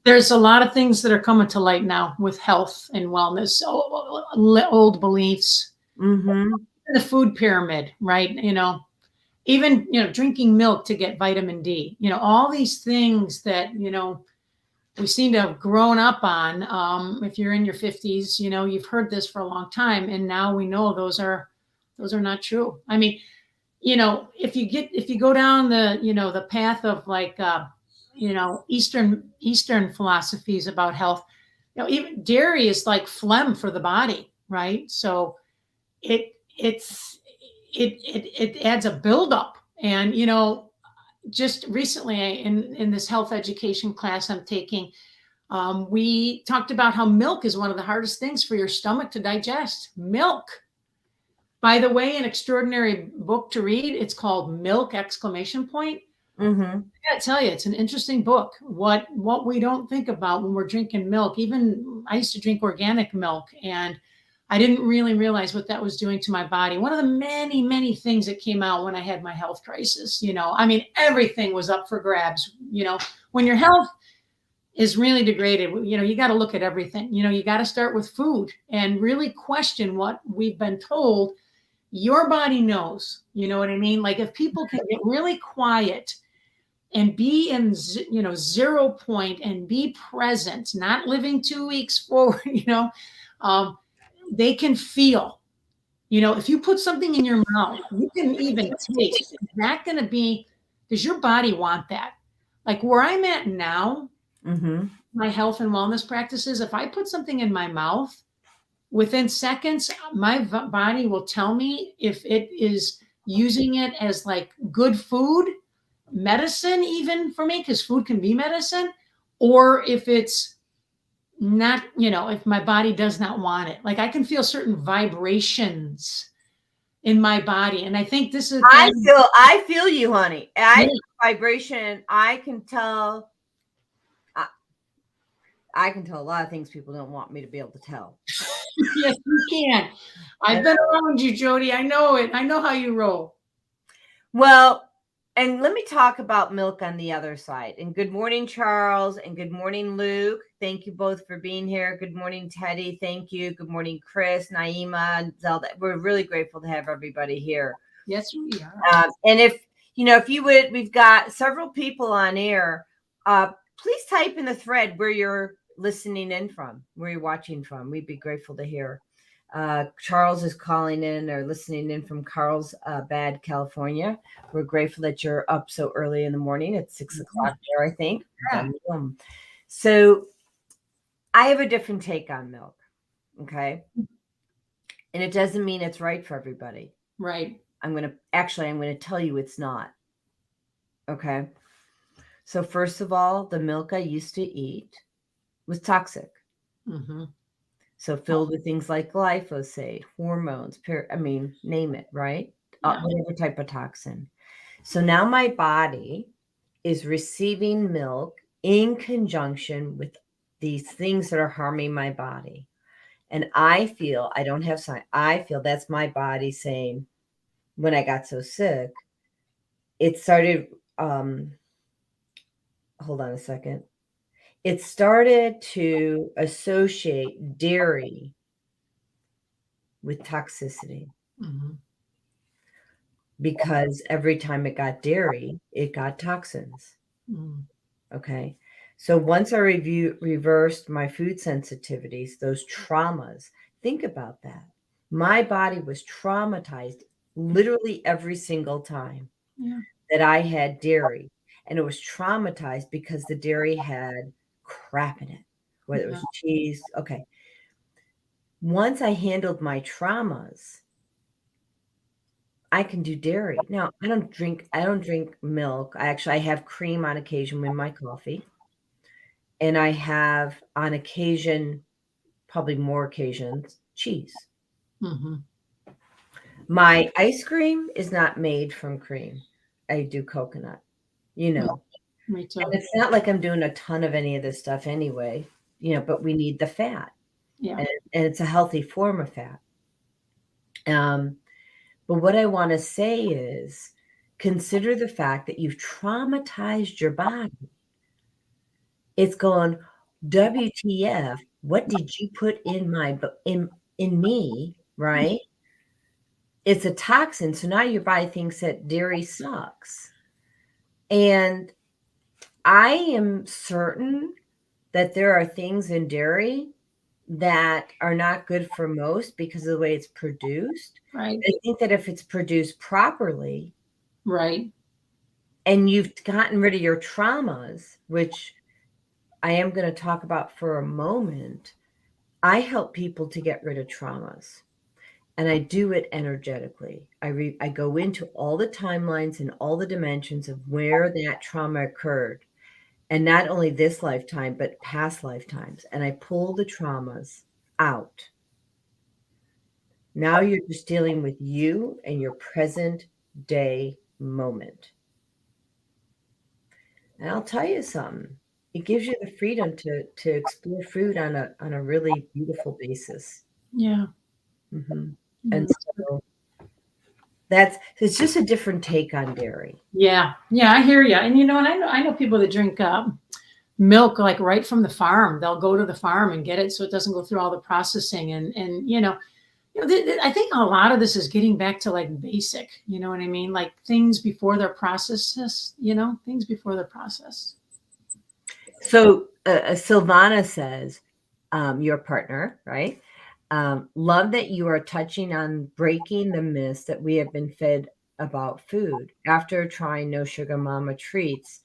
There's a lot of things that are coming to light now with health and wellness, old beliefs. The food pyramid, right? Even, drinking milk to get vitamin D, all these things that, we seem to have grown up on. If you're in your 50s, you've heard this for a long time. And now we know those are not true. I mean, if you go down the, the path of like, Eastern philosophies about health, even dairy is like phlegm for the body, right? So it adds a buildup. And, just recently in this health education class I'm taking, we talked about how milk is one of the hardest things for your stomach to digest. Milk. By the way, an extraordinary book to read. It's called Milk! I gotta tell you, it's an interesting book. What we don't think about when we're drinking milk. Even I used to drink organic milk, and I didn't really realize what that was doing to my body. One of the many, many things that came out when I had my health crisis, I mean, everything was up for grabs. When your health is really degraded, you got to look at everything. You got to start with food and really question what we've been told. Your body knows, you know what I mean? Like if people can get really quiet and be in, 0 point and be present, not living 2 weeks forward, they can feel, if you put something in your mouth, you can even taste. Is that going to be, does your body want that? Like where I'm at now, my health and wellness practices, if I put something in my mouth, within seconds, my body will tell me if it is using it as like good food, medicine, even for me, because food can be medicine, or if it's not, if my body does not want it. Like I can feel certain vibrations in my body. And I think this is, I feel you, honey. Vibration. I can tell a lot of things people don't want me to be able to tell. Yes, you can. I've been around you, Jody. I know it. I know how you roll. Well, and let me talk about milk on the other side. And good morning, Charles. And good morning, Luke. Thank you both for being here. Good morning, Teddy. Thank you. Good morning, Chris, Naima, Zelda. We're really grateful to have everybody here. Yes, we are. And if if you would, we've got several people on air. Please type in the thread where you're listening in from, where you're watching from. We'd be grateful to hear. Charles is calling in or listening in from Carlsbad, California. We're grateful that you're up so early in the morning. It's 6 o'clock there, I think. Yeah. So I have a different take on milk. Okay. And it doesn't mean it's right for everybody. Right. I'm going to tell you it's not. Okay. So first of all, the milk I used to eat was toxic. Mm-hmm. So filled with things like glyphosate, hormones, name it, right? Yeah. Whatever type of toxin. So now my body is receiving milk in conjunction with these things that are harming my body. And I feel, I don't have science, I feel that's my body saying, when I got so sick, it started, hold on a second. It started to associate dairy with toxicity. Mm-hmm. Because every time it got dairy, it got toxins. Mm-hmm. Okay. So once I reversed my food sensitivities, those traumas, think about that. My body was traumatized literally every single time that I had dairy. And it was traumatized because the dairy had crap in it, whether it was cheese. Okay. Once I handled my traumas, I can do dairy. Now, I don't drink milk. I have cream on occasion with my coffee. And I have on occasion, probably more occasions, cheese. Mm-hmm. My ice cream is not made from cream. I do coconut, Me too. And it's not like I'm doing a ton of any of this stuff anyway, but we need the fat. Yeah. And it's a healthy form of fat. But what I want to say is consider the fact that you've traumatized your body. It's going, WTF, what did you put in in me, right? It's a toxin. So now your body thinks that dairy sucks. And I am certain that there are things in dairy that are not good for most because of the way it's produced. Right. I think that if it's produced properly, right, and you've gotten rid of your traumas, which I am going to talk about for a moment, I help people to get rid of traumas. And I do it energetically. I go into all the timelines and all the dimensions of where that trauma occurred. And not only this lifetime, but past lifetimes. And I pull the traumas out. Now you're just dealing with you and your present day moment. And I'll tell you something. It gives you the freedom to explore food on a really beautiful basis. Yeah. Mm-hmm. And so it's just a different take on dairy. Yeah. I hear you. And and I know people that drink milk like right from the farm. They'll go to the farm and get it so it doesn't go through all the processing. And I think a lot of this is getting back to like basic. You know what I mean? Like things before they're processed. Things before they're processed. So Silvana says, your partner, right? Love that you are touching on breaking the myths that we have been fed about food. After trying No Sugar Momma treats,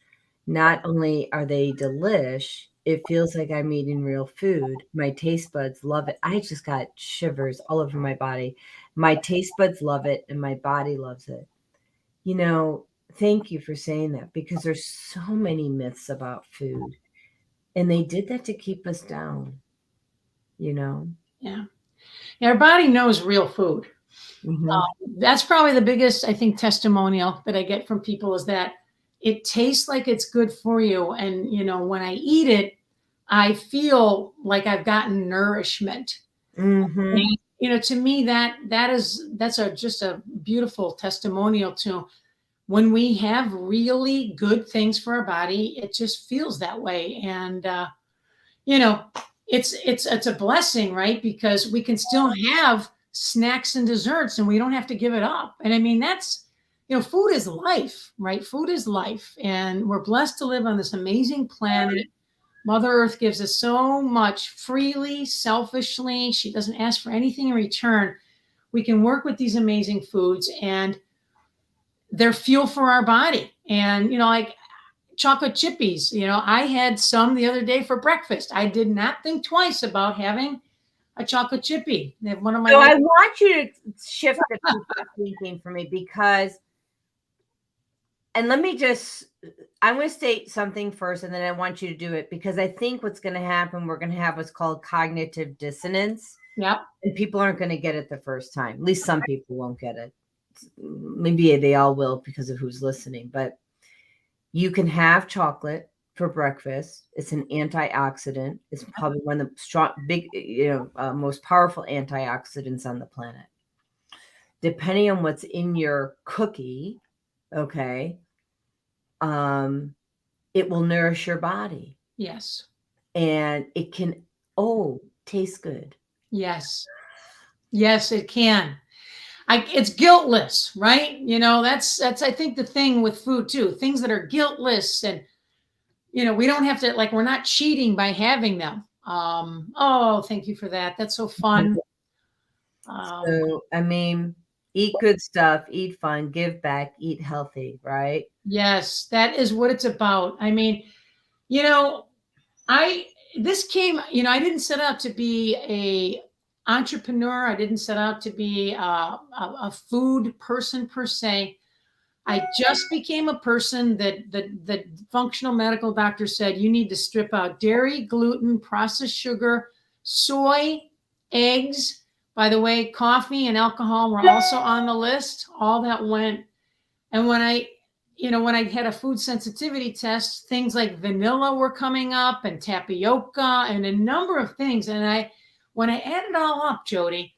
not only are they delish, it feels like I'm eating real food. My taste buds love it. I just got shivers all over my body. My taste buds love it and my body loves it. Thank you for saying that because there's so many myths about food. And they did that to keep us down, Yeah. Our body knows real food. Mm-hmm. That's probably the biggest, I think, testimonial that I get from people is that it tastes like it's good for you. And, when I eat it, I feel like I've gotten nourishment. Mm-hmm. And, to me, that's just a beautiful testimonial to when we have really good things for our body, it just feels that way. And, it's a blessing, right? Because we can still have snacks and desserts and we don't have to give it up. And I mean, that's food is life, right? Food is life. And we're blessed to live on this amazing planet. Mother Earth gives us so much freely, selfishly. She doesn't ask for anything in return. We can work with these amazing foods, and they're fuel for our body. And, like chocolate chippies, I had some the other day for breakfast. I did not think twice about having a chocolate chippy. One of my So I want you to shift the thinking for me, because, and let me just, I'm going to state something first, and then I want you to do it, because I think what's going to happen, we're going to have what's called cognitive dissonance. Yep. And people aren't going to get it the first time. At least some people won't get it. Maybe they all will because of who's listening. But you can have chocolate for breakfast. It's an antioxidant. It's probably one of the most powerful antioxidants on the planet. Depending on what's in your cookie, okay, it will nourish your body. Yes. And it can, taste good. Yes. Yes, it can. It's guiltless, right? That's I think the thing with food too. Things that are guiltless, and we don't have to, we're not cheating by having them. Thank you for that. That's so fun. So, I mean, eat good stuff, eat fun, give back, eat healthy, right? Yes, that is what it's about. I mean, I didn't set out to be a entrepreneur. I didn't set out to be a food person per se. I just became a person that the functional medical doctor said, you need to strip out dairy, gluten, processed sugar, soy, eggs. By the way, coffee and alcohol were also on the list. All that went. And when I had a food sensitivity test, things like vanilla were coming up, and tapioca, and a number of things. And when I added it all up, Jody,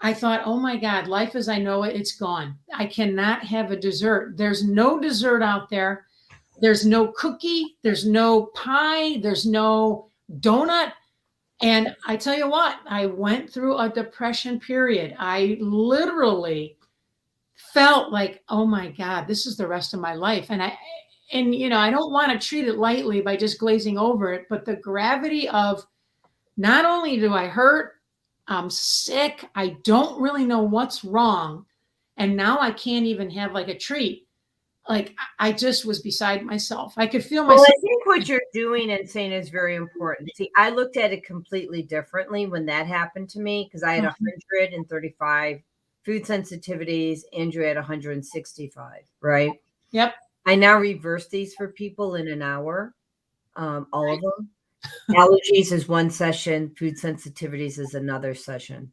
I thought, oh my God, life as I know it, it's gone. I cannot have a dessert. There's no dessert out there. There's no cookie. There's no pie. There's no donut. And I tell you what, I went through a depression period. I literally felt like, oh my God, this is the rest of my life. And I don't want to treat it lightly by just glazing over it, but the gravity of, not only do I hurt, I'm sick, I don't really know what's wrong, and now I can't even have a treat. I just was beside myself. I could feel myself. Well, I think what you're doing and saying is very important. See, I looked at it completely differently when that happened to me, because I had 135 food sensitivities. Andrew had 165, right? Yep. I now reverse these for people in an hour, all of them. Allergies is one session, food sensitivities is another session.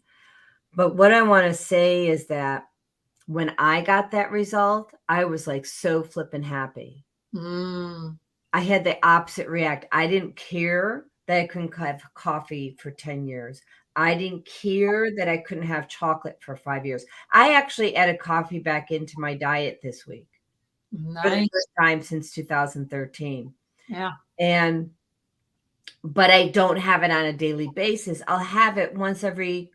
But what I want to say is that when I got that result, I was so flippin' happy. I had the opposite react. I didn't care that I couldn't have coffee for 10 years. I didn't care that I couldn't have chocolate for 5 years. I actually added coffee back into my diet this week. Nice. For the first time since 2013. Yeah. But I don't have it on a daily basis. I'll have it once every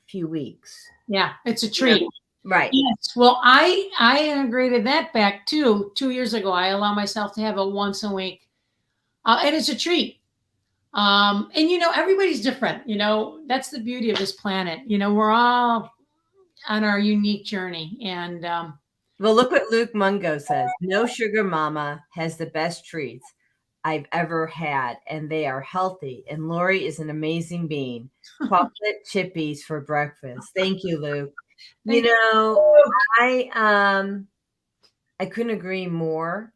few weeks. Yeah, it's a treat. Right. Yes. Well, I integrated that back too. 2 years ago, I allow myself to have it once a week. And it's a treat. And everybody's different. That's the beauty of this planet. We're all on our unique journey. And well, look what Luke Mungo says. No Sugar Momma has the best treats I've ever had, and they are healthy. And Laurie is an amazing being. Chocolate chippies for breakfast. Thank you, Luke. I couldn't agree more.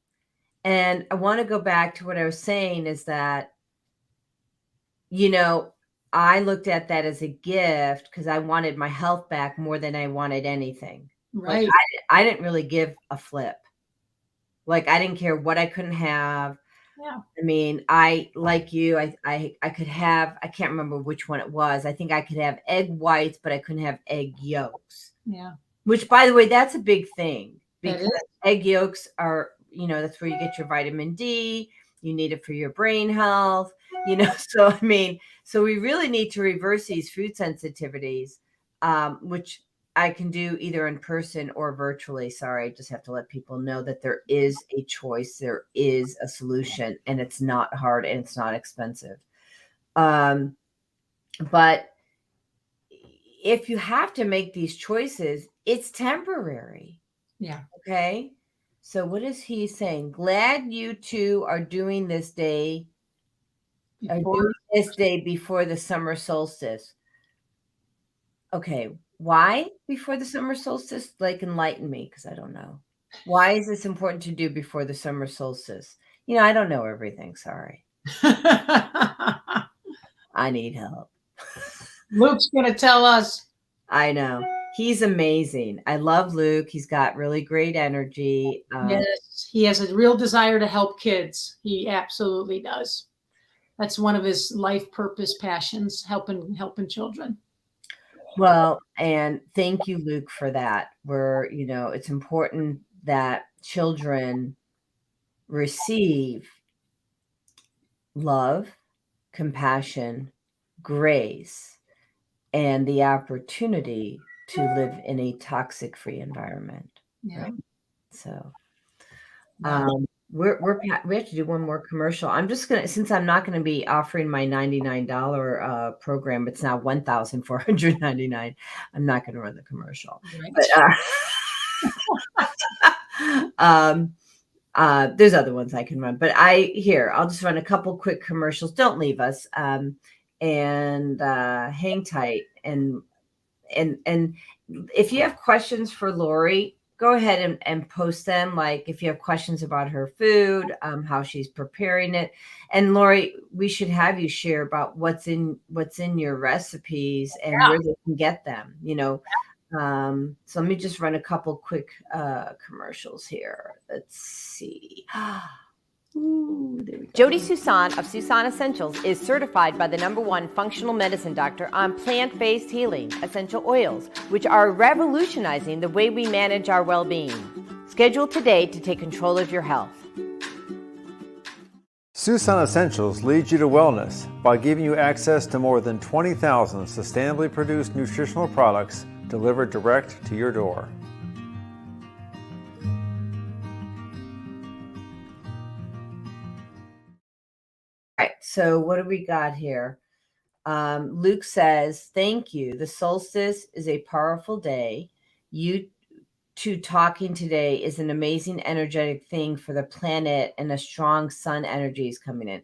And I want to go back to what I was saying is that, I looked at that as a gift because I wanted my health back more than I wanted anything. right. I didn't really give a flip. I didn't care what I couldn't have. Yeah. I mean, like you, I could have, I can't remember which one it was. I think I could have egg whites, but I couldn't have egg yolks. Yeah. Which, by the way, that's a big thing, That because is. egg yolks are, that's where you get your vitamin D. You need it for your brain health, So, I mean, so we really need to reverse these food sensitivities, which I can do either in person or virtually. Sorry, I just have to let people know that there is a choice, there is a solution, and it's not hard and it's not expensive. But if you have to make these choices, it's temporary. Yeah. Okay. So what is he saying? Glad you two are doing this day before the summer solstice. Okay, why before the summer solstice? Like, enlighten me, because I don't know. Why is this important to do before the summer solstice? I don't know everything. Sorry. I need help. Luke's going to tell us. I know. He's amazing. I love Luke. He's got really great energy. Yes, he has a real desire to help kids. He absolutely does. That's one of his life purpose passions, helping children. Well, and thank you, Luke, for that. It's important that children receive love, compassion, grace, and the opportunity to live in a toxic-free environment. Yeah. Right? So, we have to do one more commercial. I'm just gonna, since I'm not going to be offering my $99 program, it's now $1,499. I'm not going to run the commercial. Right. But there's other ones I can run, but I'll just run a couple quick commercials. Don't leave us, and hang tight. And if you have questions for Laurie, go ahead and post them. Like if you have questions about her food, how she's preparing it. And Laurie, we should have you share about what's in your recipes and where they can get them, So let me just run a couple quick commercials here. Let's see. Ooh, Jody Susan of Susan Essentials is certified by the #1 functional medicine doctor on plant-based healing essential oils, which are revolutionizing the way we manage our well-being. Schedule today to take control of your health. Susan Essentials leads you to wellness by giving you access to more than 20,000 sustainably produced nutritional products delivered direct to your door. All right, so what do we got here? Luke says, thank you. The solstice is a powerful day. You two talking today is an amazing energetic thing for the planet, and a strong sun energy is coming in.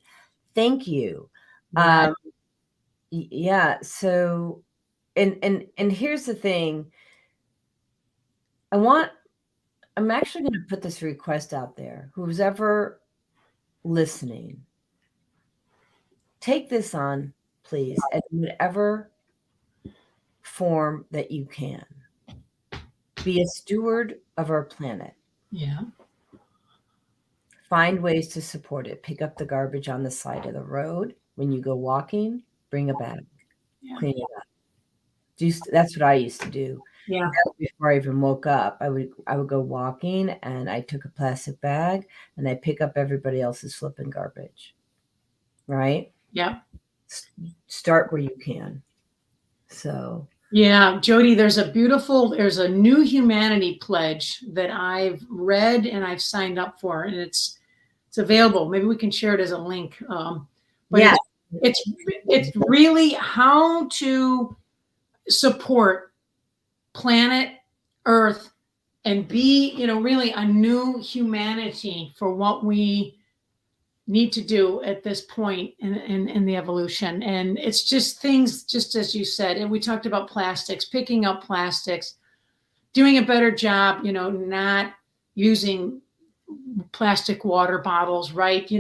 Thank you. Right. Yeah. So, and here's the thing. I'm actually going to put this request out there. Who's ever listening, take this on, please, in whatever form that you can. Be a steward of our planet. Yeah. Find ways to support it. Pick up the garbage on the side of the road. When you go walking, bring a bag. Yeah. Clean it up. That's what I used to do. Yeah. Before I even woke up, I would go walking, and I took a plastic bag and I pick up everybody else's flipping garbage. Right? Yeah. Start where you can. So. Yeah, Jody, there's a new humanity pledge that I've read and I've signed up for, and it's available. Maybe we can share it as a link. But yeah, it's really how to support planet Earth and be, really a new humanity for what we need to do at this point in the evolution. And it's just things, just as you said, and we talked about plastics, picking up plastics, doing a better job, not using plastic water bottles, right?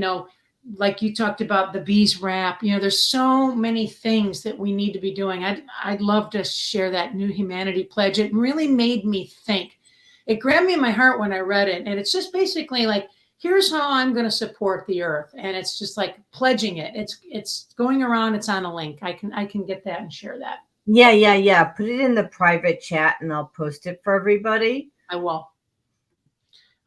Like you talked about the beeswax, there's so many things that we need to be doing. I'd love to share that new humanity pledge. It really made me think. It grabbed me in my heart when I read it. And it's just basically like, here's how I'm going to support the earth. And it's just like pledging it. It's going around. It's on a link. I can get that and share that. Yeah. Put it in the private chat and I'll post it for everybody. I will.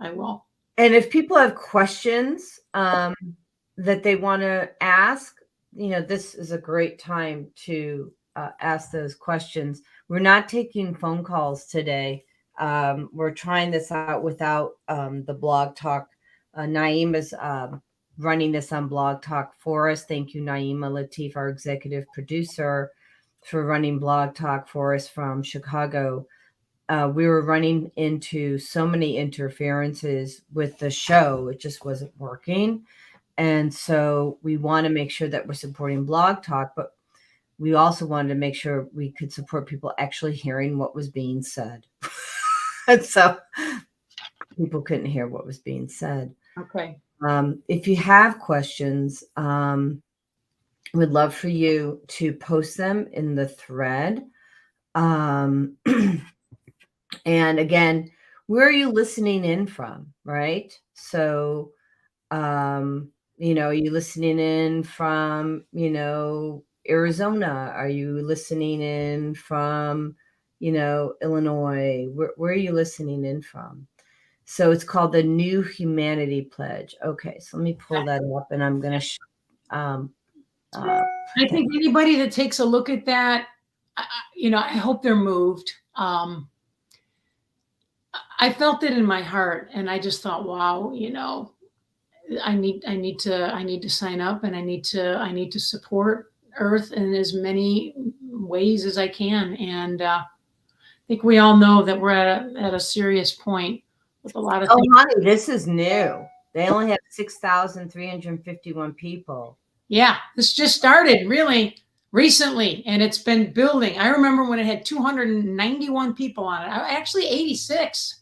And if people have questions that they want to ask, this is a great time to ask those questions. We're not taking phone calls today. We're trying this out without the Blog Talk. Naeem is running this on Blog Talk for us. Thank you, Naeema Latif, our executive producer, for running Blog Talk for us from Chicago. We were running into so many interferences with the show. It just wasn't working. And so we want to make sure that we're supporting Blog Talk, but we also wanted to make sure we could support people actually hearing what was being said. And so people couldn't hear what was being said. Okay. If you have questions, we'd love for you to post them in the thread. And again, where are you listening in from, right? So, are you listening in from, Arizona? Are you listening in from, Illinois? Where are you listening in from? So it's called the New Humanity Pledge. Okay, so let me pull that up, and I'm going to I think anybody that takes a look at that, I hope they're moved. I felt it in my heart, and I just thought, wow, I need to sign up, and I need to support Earth in as many ways as I can. And I think we all know that we're at a serious point with a lot of things. Honey, this is new. They only have 6,351 people. Yeah, this just started really recently, and it's been building. I remember when it had 291 people on it. Actually 86.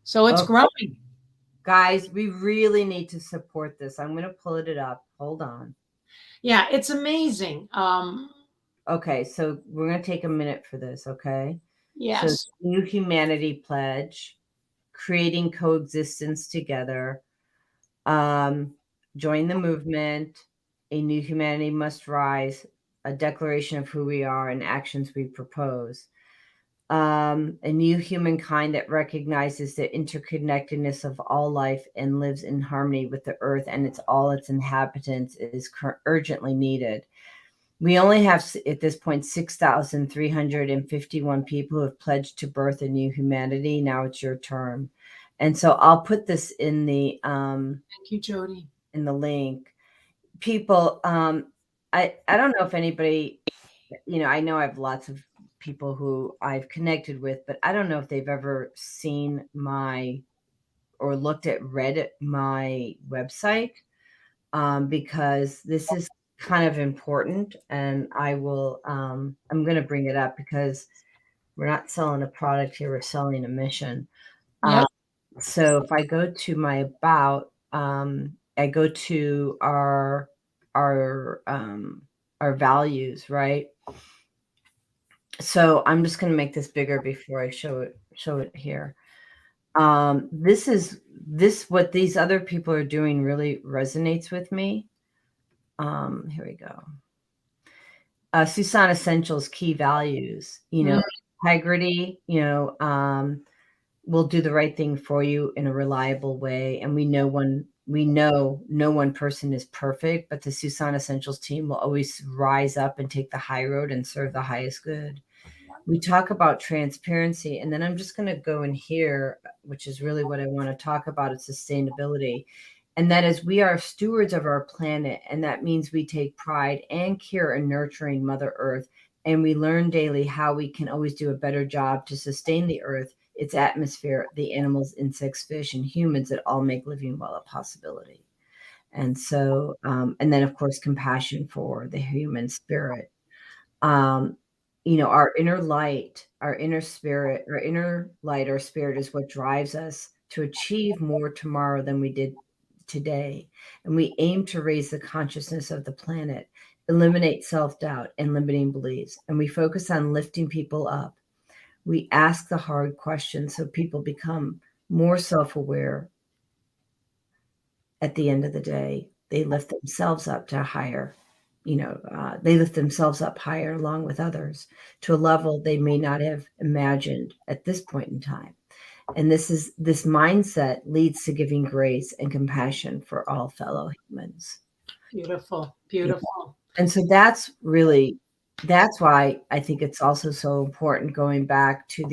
So it's growing. Guys, we really need to support this. I'm going to pull it up. Hold on. Yeah, it's amazing. Okay, so we're going to take a minute for this, okay? Yes. So New Humanity Pledge, creating coexistence together, join the movement, a new humanity must rise, a declaration of who we are and actions we propose. A new humankind that recognizes the interconnectedness of all life and lives in harmony with the earth and all its inhabitants is urgently needed. We only have, at this point, 6,351 people who have pledged to birth a new humanity. Now it's your turn. And so I'll put this in the thank you, Jody. In the link. People, I don't know if anybody, I know I have lots of people who I've connected with, but I don't know if they've ever seen read my website, because this is kind of important, and I'm going to bring it up because we're not selling a product here, we're selling a mission. Yep. So if I go to my about, I go to our values, right? So I'm just going to make this bigger before I show it here. What these other people are doing really resonates with me. Here we go. Susan Essentials key values, integrity, will do the right thing for you in a reliable way. And we know no one person is perfect, but the Susan Essentials team will always rise up and take the high road and serve the highest good. We talk about transparency, and then I'm just going to go in here, which is really what I want to talk about, is sustainability. And that is, we are stewards of our planet, and that means we take pride and care in nurturing Mother Earth, and we learn daily how we can always do a better job to sustain the Earth, its atmosphere, the animals, insects, fish, and humans that all make living well a possibility. And so, and then of course, compassion for the human spirit. Our inner light, our inner spirit, our spirit is what drives us to achieve more tomorrow than we did today. And we aim to raise the consciousness of the planet, eliminate self-doubt and limiting beliefs. And we focus on lifting people up. We ask the hard questions so people become more self-aware. At the end of the day, they lift themselves up to higher. They lift themselves up higher along with others to a level they may not have imagined at this point in time. And this mindset leads to giving grace and compassion for all fellow humans. Beautiful, beautiful. And so that's really that's why I think it's also so important going back to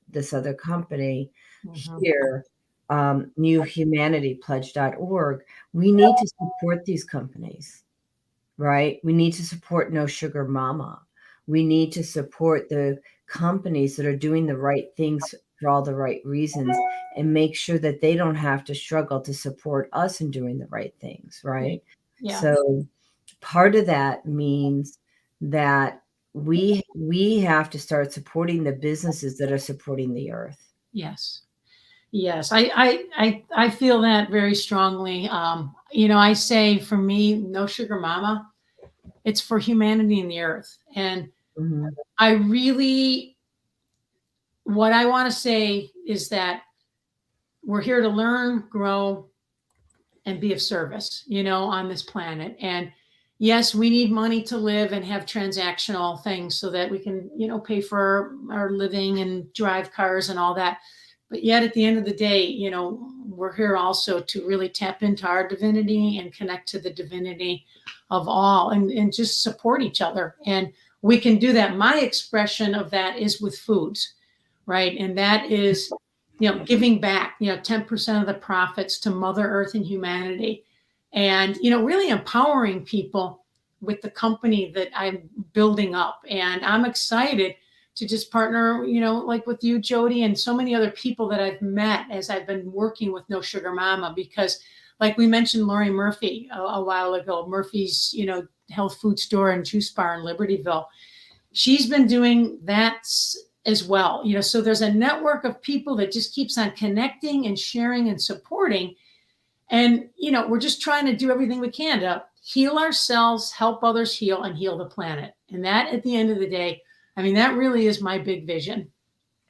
this other company Mhm. here, newhumanitypledge.org. We need to support these companies, right? We need to support No Sugar Mama. We need to support the companies that are doing the right things for all the right reasons and make sure that they don't have to struggle to support us in doing the right things, right? Yeah. So part of that means that we have to start supporting the businesses that are supporting the earth. Yes. Yes. I feel that very strongly. I say for me, No Sugar Mama, it's for humanity and the earth. And Mhm. I really, what I want to say is that we're here to learn, grow, and be of service, on this planet. And yes, we need money to live and have transactional things so that we can, pay for our living and drive cars and all that. But yet at the end of the day, we're here also to really tap into our divinity and connect to the divinity of all and just support each other. And we can do that. My expression of that is with foods, right? And that is giving back, 10% of the profits to Mother Earth and humanity. And, really empowering people with the company that I'm building up. And I'm excited to just partner, like with you, Jody, and so many other people that I've met as I've been working with No Sugar Mama, because like we mentioned, Laurie Murphy a while ago, Murphy's, health food store and juice bar in Libertyville. She's been doing that as well. So there's a network of people that just keeps on connecting and sharing and supporting. And, we're just trying to do everything we can to heal ourselves, help others heal, and heal the planet. And that at the end of the day, I mean, that really is my big vision.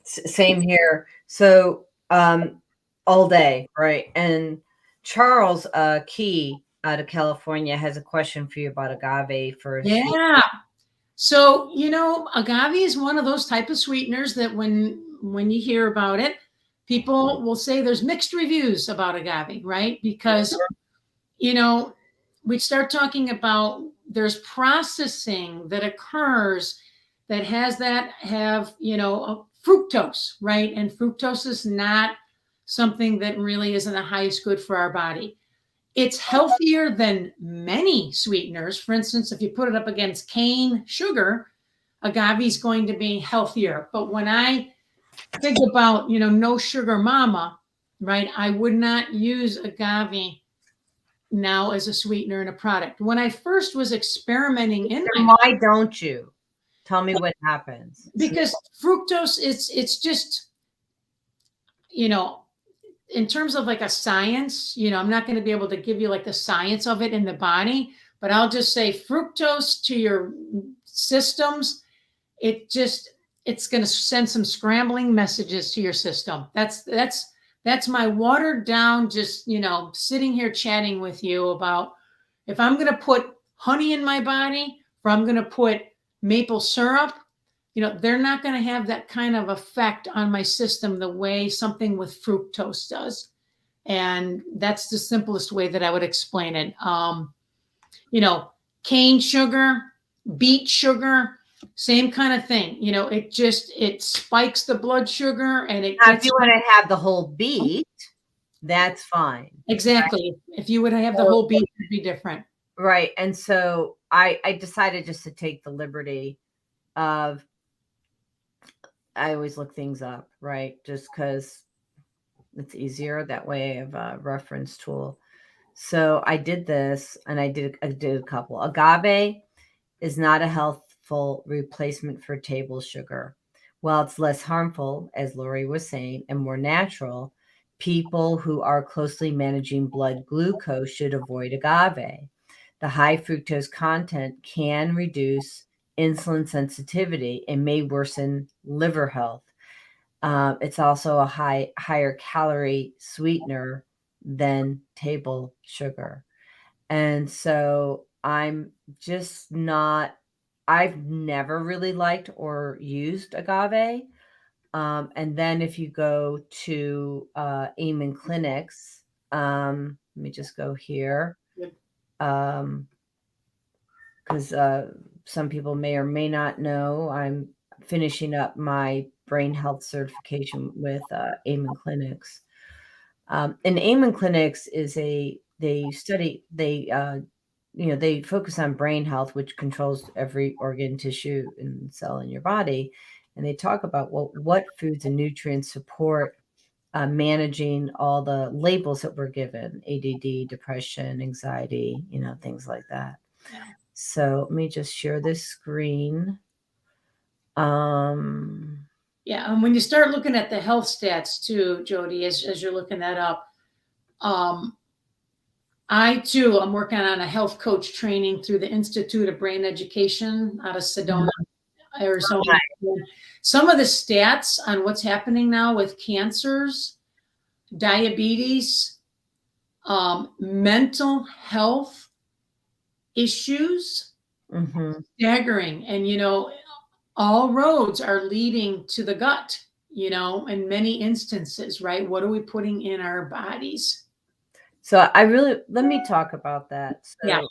Same here. So all day, right? And Charles Key out of California has a question for you about agave for a sweet. Yeah. So, agave is one of those type of sweeteners that when you hear about it, people will say there's mixed reviews about agave, right? Because, we start talking about there's processing that occurs that have, fructose, right? And fructose is not something that really isn't the highest good for our body. It's healthier than many sweeteners. For instance, if you put it up against cane sugar, agave is going to be healthier. But when I think about, No Sugar Mama, right, I would not use agave now as a sweetener in a product. When I first was experimenting in Then my, why don't you? Tell me what happens. because fructose, it's just, you know, in terms of like a science, I'm not going to be able to give you like the science of it in the body, but I'll just say fructose to your systems, it's going to send some scrambling messages to your system. That's my watered down, just, sitting here chatting with you about if I'm going to put honey in my body, or I'm going to put maple syrup, they're not going to have that kind of effect on my system the way something with fructose does. And that's the simplest way that I would explain it. You know, cane sugar, beet sugar, same kind of thing. It spikes the blood sugar and it Now, if gets you want to have the whole beet, that's fine. exactly. If you would have the whole beet, it'd be different. Right. And so I decided just to take the liberty of, I always look things up, right? Just because it's easier that way. I have a reference tool. So I did this and I did a couple. Agave is not a healthful replacement for table sugar. While it's less harmful, as Laurie was saying, and more natural, people who are closely managing blood glucose should avoid agave. The high fructose content can reduce insulin sensitivity and may worsen liver health. It's also a higher calorie sweetener than table sugar. And so I'm just not, I've never really liked or used agave. And then if you go to Amen Clinics, let me just go here. Because some people may or may not know, I'm finishing up my brain health certification with Amen Clinics. And Amen Clinics is they focus on brain health, which controls every organ, tissue, and cell in your body. And they talk about what foods and nutrients support managing all the labels that we're given: ADD, depression, anxiety, things like that. Yeah. So let me just share this screen. Yeah, and when you start looking at the health stats too, Jody, as you're looking that up, I too am working on a health coach training through the Institute of Brain Education out of Sedona, Arizona. Some of the stats on what's happening now with cancers, diabetes, mental health issues, staggering. And, all roads are leading to the gut, in many instances, right? What are we putting in our bodies? So let me talk about that. So, Yeah.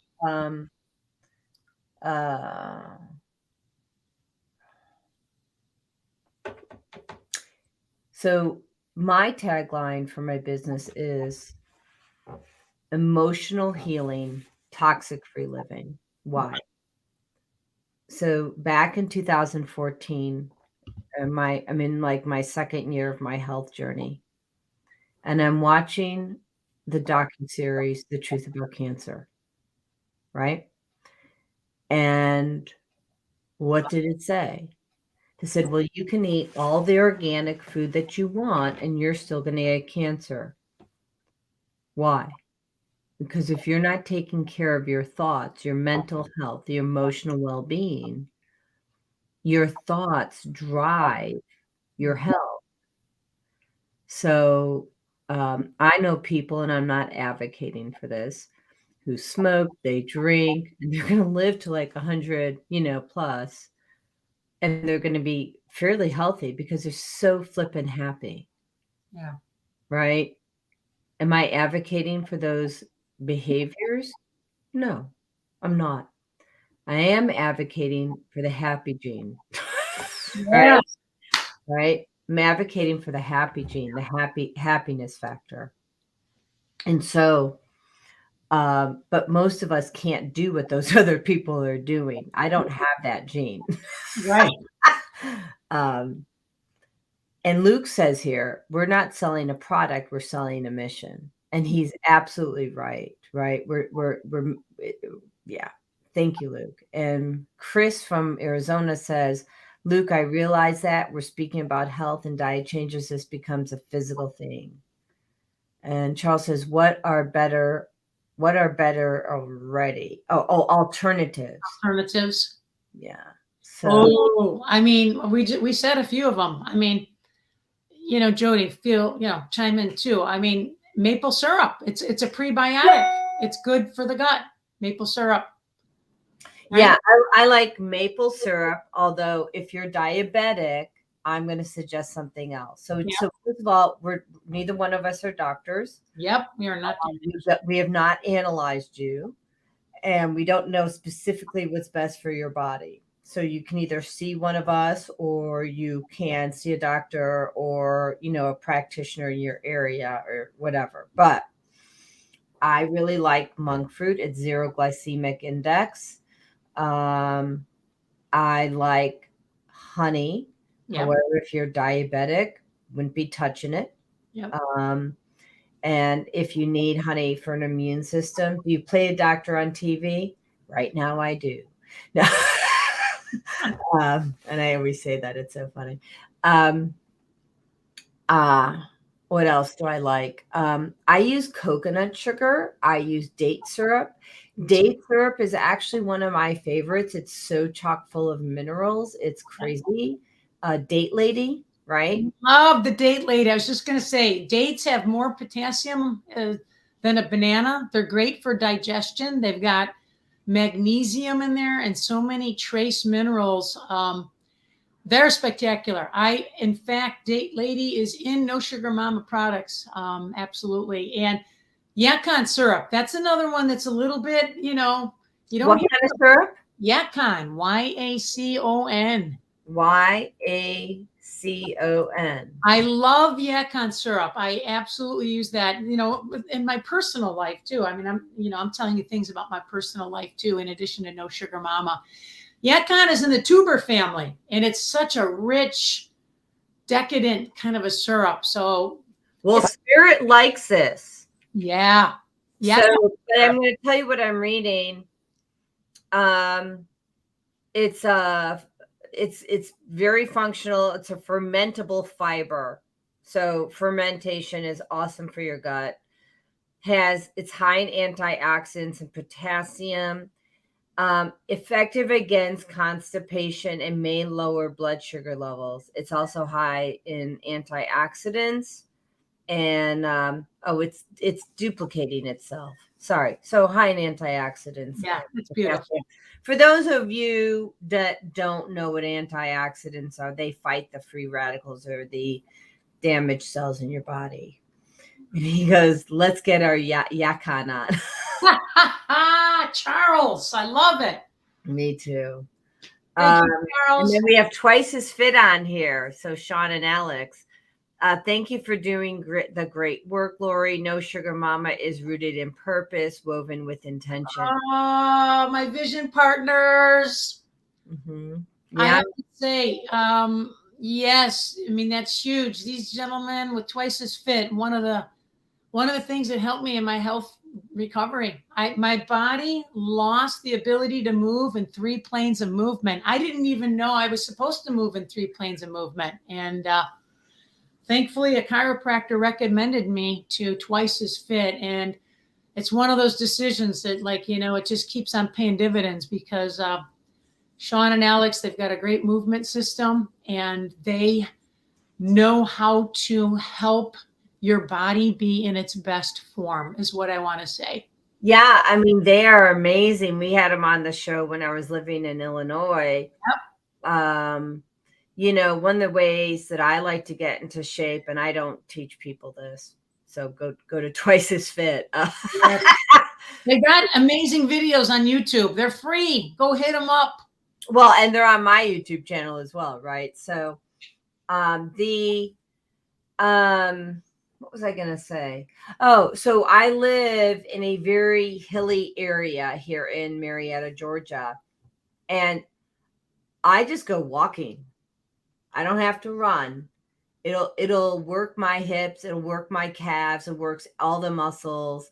So my tagline for my business is emotional healing, toxic-free living. Why? So back in 2014, I'm in like my second year of my health journey, and I'm watching the docuseries, The Truth About Cancer, right? And what did it say? It said, well, you can eat all the organic food that you want, and you're still going to get cancer. Why? Because if you're not taking care of your thoughts, your mental health, your emotional well-being, your thoughts drive your health. So I know people, and I'm not advocating for this, who smoke, they drink, and they're going to live to like 100, plus, and they're going to be fairly healthy because they're so flippin' happy. Yeah. Right? Am I advocating for those behaviors? No, I'm not. I am advocating for the happy gene. Yeah. Right? I'm advocating for the happy gene, the happiness factor. And so, but most of us can't do what those other people are doing. I don't have that gene. Right. And Luke says here, we're not selling a product, we're selling a mission. And he's absolutely right, right? Yeah. Thank you, Luke. And Chris from Arizona says, Luke, I realize that we're speaking about health and diet changes. This becomes a physical thing. And Charles says, what are better already? Alternatives. Alternatives. Yeah. So, we said a few of them. Jody, chime in too. Maple syrup, it's a prebiotic. It's good for the gut. Maple syrup. Right? Yeah, I like maple syrup, although if you're diabetic, I'm going to suggest something else. So first of all, neither one of us are doctors. Yep, we are not. We have not analyzed you, and we don't know specifically what's best for your body. So you can either see one of us, or you can see a doctor, or a practitioner in your area, or whatever. But I really like monk fruit. It's 0 glycemic index. I like honey. Yep. However, if you're diabetic, wouldn't be touching it. Yep. And if you need honey for an immune system, do you play a doctor on TV? Right now, I do. No. And I always say that. It's so funny. What else do I like? I use coconut sugar. I use date syrup. Date syrup is actually one of my favorites. It's so chock full of minerals. It's crazy. Date lady, right? Love the date lady. I was just going to say, dates have more potassium than a banana. They're great for digestion. They've got magnesium in there and so many trace minerals. They're spectacular. In fact, Date Lady is in No Sugar Momma products. Absolutely. And Yacon syrup. That's another one that's a little bit, you don't. What kind of syrup? Yacon, Y-A-C-O-N. Y-A-C-O-N. I love Yacon syrup. I absolutely use that, in my personal life too. I mean, I'm telling you things about my personal life too, in addition to No Sugar Mama. Yacon is in the tuber family, and it's such a rich, decadent kind of a syrup. So, well, Spirit likes this. Yeah. So, but I'm going to tell you what I'm reading. It's very functional. It's a fermentable fiber. So fermentation is awesome for your gut. It's high in antioxidants and potassium. Effective against constipation and may lower blood sugar levels. It's also high in antioxidants, and it's duplicating itself. Sorry. So high in antioxidants. Yeah, it's beautiful. For those of you that don't know what antioxidants are, they fight the free radicals or the damaged cells in your body. And he goes, let's get our Yacon on. Charles, I love it. Me too. Thank you, Charles. And then we have Twice as Fit on here. So Sean and Alex, thank you for doing the great work, Laurie. No Sugar Mama is rooted in purpose, woven with intention. Oh, my vision partners. Mm-hmm. Yeah. I have to say, yes. I mean, that's huge. These gentlemen with Twice as Fit, one of the things that helped me in my health recovery, my body lost the ability to move in 3 planes of movement. I didn't even know I was supposed to move in 3 planes of movement. And thankfully, a chiropractor recommended me to Twice as Fit. And it's one of those decisions that, it just keeps on paying dividends, because Sean and Alex, they've got a great movement system, and they know how to help your body be in its best form, is what I want to say. Yeah. I mean, they are amazing. We had them on the show when I was living in Illinois. Yep. One of the ways that I like to get into shape, and I don't teach people this, so go to Twice as Fit. They got amazing videos on YouTube. They're free. Go hit them up. Well, and they're on my YouTube channel as well, right? So, what was I going to say? Oh, so I live in a very hilly area here in Marietta, Georgia, and I just go walking. I don't have to run. It'll work my hips. It'll work my calves. It works all the muscles.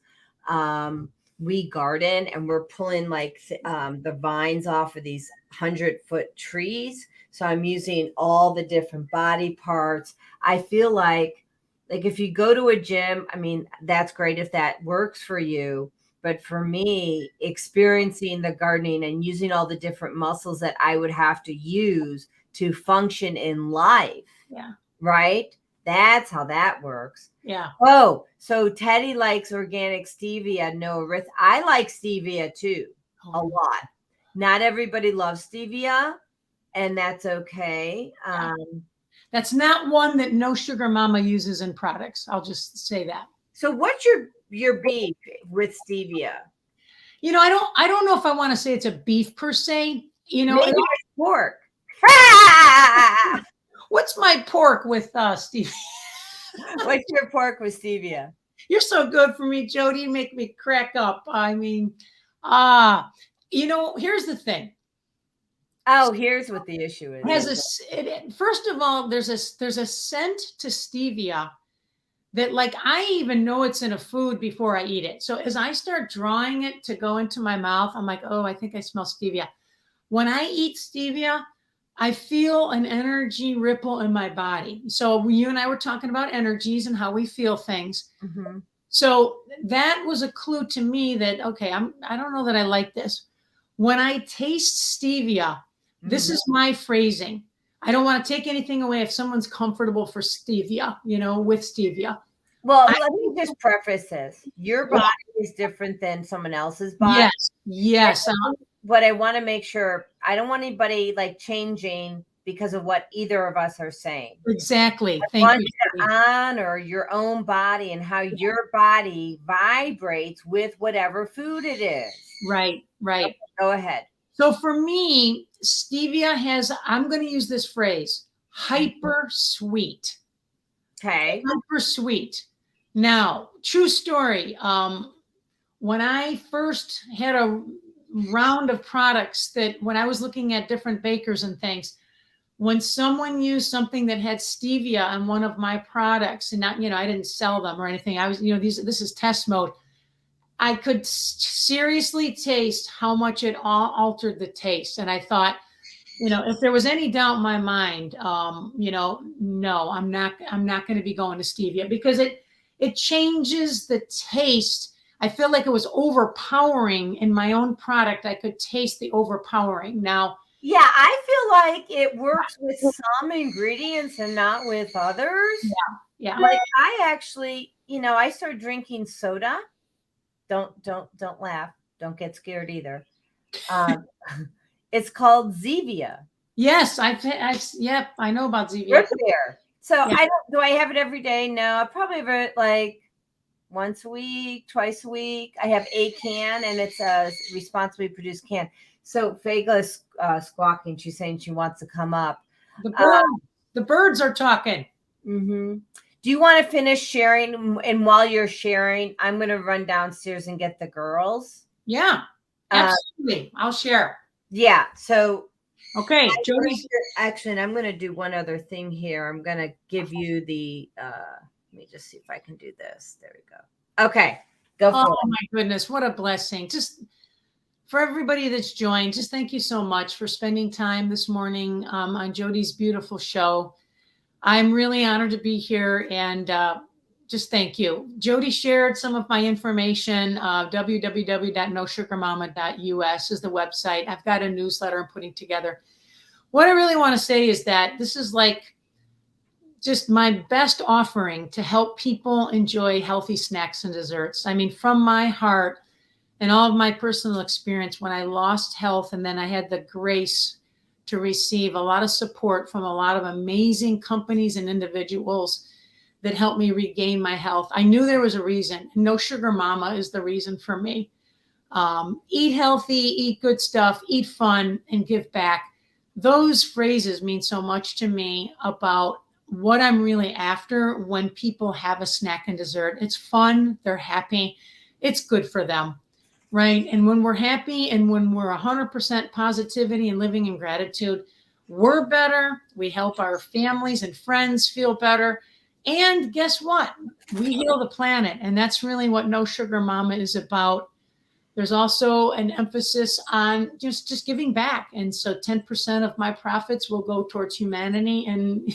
We garden, and we're pulling the vines off of these 100-foot trees. So I'm using all the different body parts. I feel like if you go to a gym, I mean, that's great if that works for you. But for me, experiencing the gardening and using all the different muscles that I would have to use to function in life. Yeah. Right? That's how that works. Yeah. Oh, so Teddy likes organic stevia. No, I like stevia too, a lot. Not everybody loves stevia, and that's okay. That's not one that No Sugar Mama uses in products. I'll just say that. So what's your beef with stevia? I don't know if I want to say it's a beef per se. Maybe it's pork. What's my pork with stevia? What's your pork with stevia? You're so good for me, Jody. You make me crack up. I mean, here's the thing. Oh, here's what the issue is. First of all, there's a scent to stevia that, I even know it's in a food before I eat it. So as I start drawing it to go into my mouth, I'm like, oh, I think I smell stevia. When I eat stevia, I feel an energy ripple in my body. So you and I were talking about energies and how we feel things. Mm-hmm. So that was a clue to me that, okay, I don't know that I like this. When I taste stevia, this is my phrasing. I don't want to take anything away if someone's comfortable for stevia, with stevia. Well, let me just preface this. Your body is different than someone else's body. Yes. But I want to make sure, I don't want anybody changing because of what either of us are saying. Exactly. Thank you. To honor your own body and how your body vibrates with whatever food it is. Right. Okay, go ahead. So for me, stevia has, I'm going to use this phrase, hyper sweet. Okay. Hyper sweet. Now, true story. When I first had a round of products that when I was looking at different bakers and things, when someone used something that had stevia on one of my products, and not, I didn't sell them or anything. I was, this is test mode. I could seriously taste how much it altered the taste. And I thought, if there was any doubt in my mind, no, I'm not going to be going to stevia because it changes the taste. I feel like it was overpowering in my own product. I could taste the overpowering. Now, yeah, I feel like it works with some ingredients and not with others. Yeah. Like I actually, I started drinking soda. Don't laugh. Don't get scared either. It's called Zevia. Yes, yep, I know about Zevia. Root beer. So Yeah. do I have it every day? No, I probably have it like once a week, twice a week. I have a can, and it's a responsibly produced can. So Fagla is squawking. She's saying she wants to come up. The birds are talking. Mm-hmm. Do you want to finish sharing? And while you're sharing, I'm going to run downstairs and get the girls. Yeah, absolutely. I'll share. Yeah. So, okay, Jody. Actually, I'm going to do one other thing here. I'm going to give you the. Let me just see if I can do this. There we go. Okay, go for it. Oh my goodness, what a blessing! Just for everybody that's joined, just thank you so much for spending time this morning on Jody's beautiful show. I'm really honored to be here, and just thank you. Jody shared some of my information. www.nosugarmomma.us is the website. I've got a newsletter I'm putting together. What I really want to say is that this is like just my best offering to help people enjoy healthy snacks and desserts. I mean, from my heart and all of my personal experience, when I lost health and then I had the grace to receive a lot of support from a lot of amazing companies and individuals that helped me regain my health. I knew there was a reason. No Sugar Momma is the reason for me. Eat healthy, eat good stuff, eat fun, and give back. Those phrases mean so much to me about what I'm really after when people have a snack and dessert. It's fun, they're happy, it's good for them. Right. And when we're happy and when we're 100% positivity and living in gratitude, we're better. We help our families and friends feel better. And guess what? We heal the planet. And that's really what No Sugar Momma is about. There's also an emphasis on just giving back. And so 10% of my profits will go towards humanity. And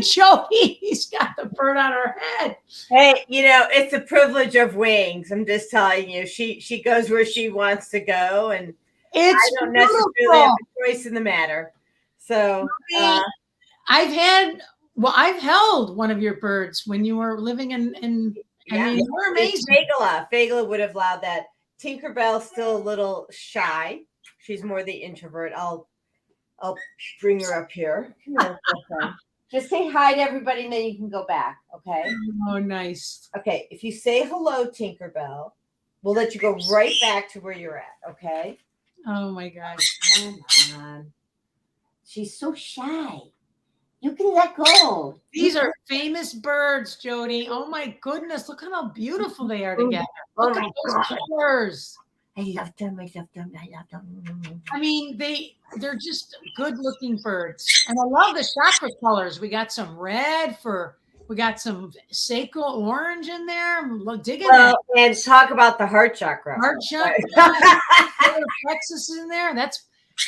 Joey's got the bird on her head. Hey, it's a privilege of wings. I'm just telling you, she goes where she wants to go. And I don't necessarily have a choice in the matter. So I've held one of your birds when you were living in yeah, I mean, you're amazing. Fagla would have allowed that. Tinkerbell's still a little shy. She's more the introvert. I'll bring her up here. Come here, just say hi to everybody and then you can go back. Okay. Oh, nice. Okay. If you say hello, Tinkerbell, we'll let you go right back to where you're at. Okay. Oh my gosh. Come on. She's so shy. You can let go. These are famous birds, Jody. Oh my goodness. Look how beautiful they are together. Look at those colors. I love them. I love them. I love them. I mean, they're just good looking birds. And I love the chakra colors. We got some red we got some Seiko orange in there. Dig in that. And talk about the heart chakra. Heart chakra. Plexus in there.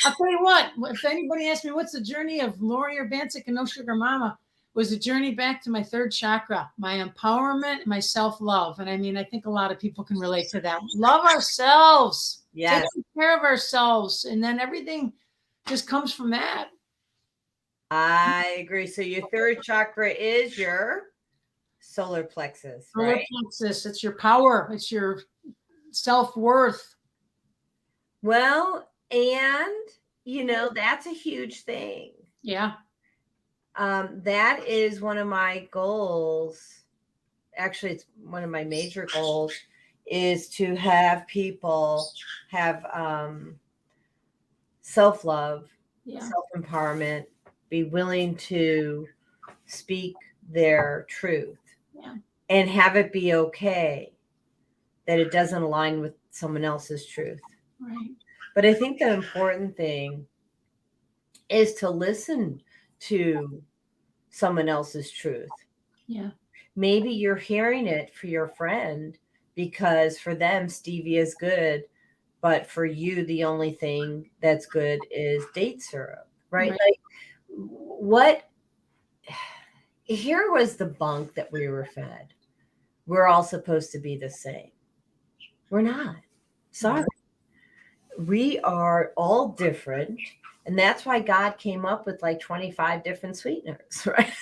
I'll tell you what, if anybody asks me what's the journey of Laurie Urbancik and No Sugar Momma, was a journey back to my third chakra, my empowerment, my self-love. And I mean, I think a lot of people can relate to that. Love ourselves. Yes. Take care of ourselves. And then everything just comes from that. I agree. So your third chakra is your solar plexus, right? Solar plexus. It's your power. It's your self-worth. Well, and that's a huge thing. Yeah. That is one of my goals. Actually, it's one of my major goals is to have people have self-love, Yeah. self-empowerment, be willing to speak their truth, Yeah. and have it be okay that it doesn't align with someone else's truth. Right. But I think the important thing is to listen to someone else's truth. Yeah. Maybe you're hearing it for your friend because for them stevia is good, but for you the only thing that's good is date syrup, right? Right. Like, what here was the bunk that we were fed. We're all supposed to be the same. We're not. Sorry. We are all different. And that's why God came up with like 25 different sweeteners, right?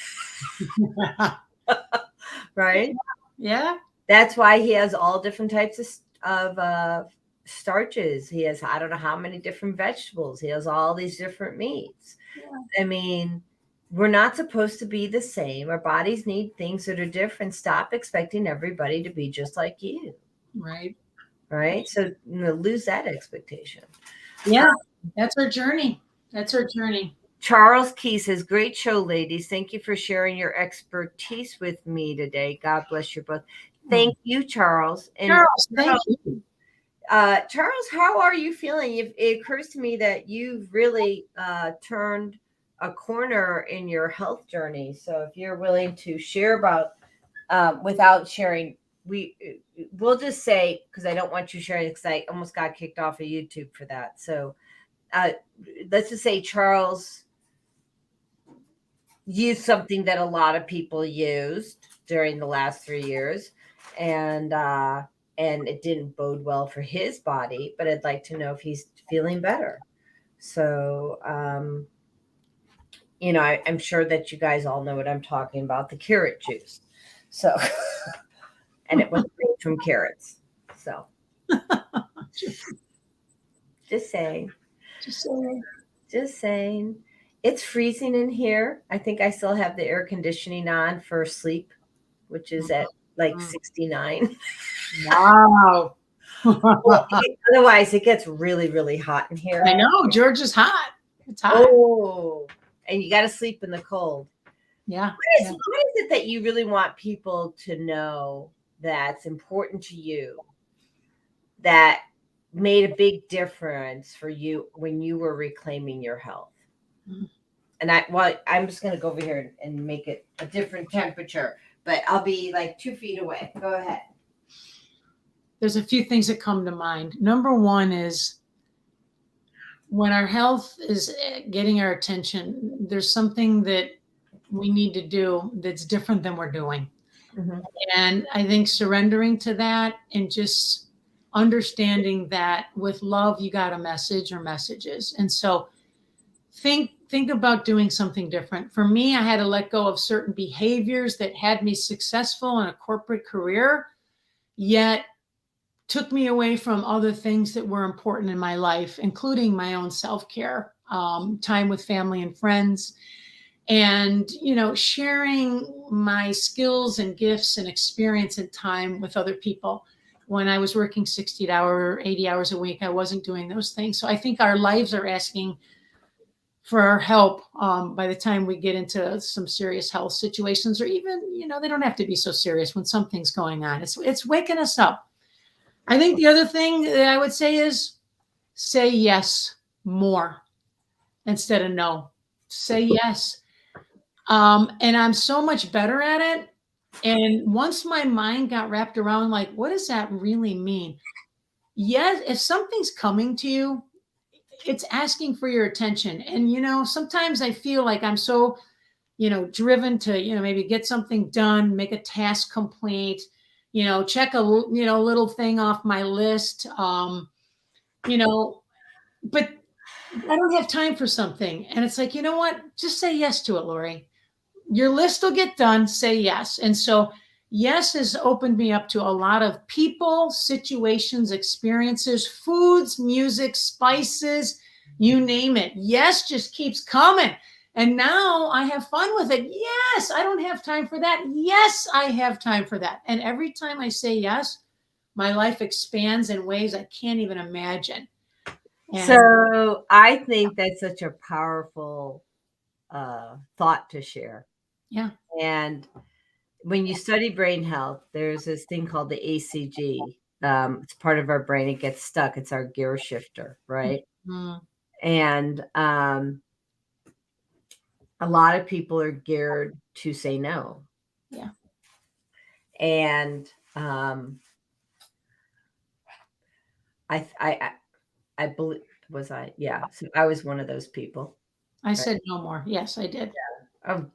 Right? Yeah. That's why he has all different types of starches. He has, I don't know how many different vegetables. He has all these different meats. Yeah. I mean, we're not supposed to be the same. Our bodies need things that are different. Stop expecting everybody to be just like you. Right. Right. So lose that expectation. Yeah. That's our journey. That's our journey. Charles Key says, great show, ladies. Thank you for sharing your expertise with me today. God bless you both. Thank you, Charles. And Charles, thank you. Charles, how are you feeling? It occurs to me that you've really turned a corner in your health journey. So if you're willing to share about, without sharing, we'll just say, because I don't want you sharing, because I almost got kicked off of YouTube for that. So let's just say Charles used something that a lot of people used during the last 3 years, and it didn't bode well for his body, but I'd like to know if he's feeling better. So, I'm sure that you guys all know what I'm talking about, the carrot juice. So, and it was made from carrots. So, just saying. Just saying. It's freezing in here. I think I still have the air conditioning on for sleep, which is at like 69. Wow. Well, otherwise, it gets really, really hot in here. I know. Georgia's hot. It's hot. Oh, and you got to sleep in the cold. Yeah. What is it that you really want people to know that's important to you that made a big difference for you when you were reclaiming your health? Mm. And I'm just going to go over here and make it a different temperature, but I'll be like 2 feet away. Go ahead. There's a few things that come to mind. Number one is when our health is getting our attention, there's something that we need to do that's different than we're doing. Mm-hmm. And I think surrendering to that and just understanding that with love, you got a message or messages. And so think about doing something different. For me, I had to let go of certain behaviors that had me successful in a corporate career, yet took me away from other things that were important in my life, including my own self-care, time with family and friends, and, sharing my skills and gifts and experience and time with other people. When I was working 80 hours a week, I wasn't doing those things. So I think our lives are asking for our help by the time we get into some serious health situations, or even, they don't have to be so serious when something's going on. It's waking us up. I think the other thing that I would say is say yes more instead of no. Say yes. And I'm so much better at it. And once my mind got wrapped around, like, what does that really mean? Yes, if something's coming to you, it's asking for your attention. And, sometimes I feel like I'm so, driven to, maybe get something done, make a task complete, check a, little thing off my list, but I don't have time for something. And it's like, you know what? Just say yes to it, Laurie. Your list will get done. Say yes. And so yes has opened me up to a lot of people, situations, experiences, foods, music, spices, you name it. Yes just keeps coming. And now I have fun with it. Yes, I don't have time for that. Yes, I have time for that. And every time I say yes, my life expands in ways I can't even imagine. And So I think that's such a powerful thought to share. yeah, And when you study brain health, there's this thing called the ACG. It's part of our brain. It gets stuck. It's our gear shifter, right? mm, And a lot of people are geared to say no. yeah, And I believe yeah. So I was one of those people. I said no more. Yes, I did.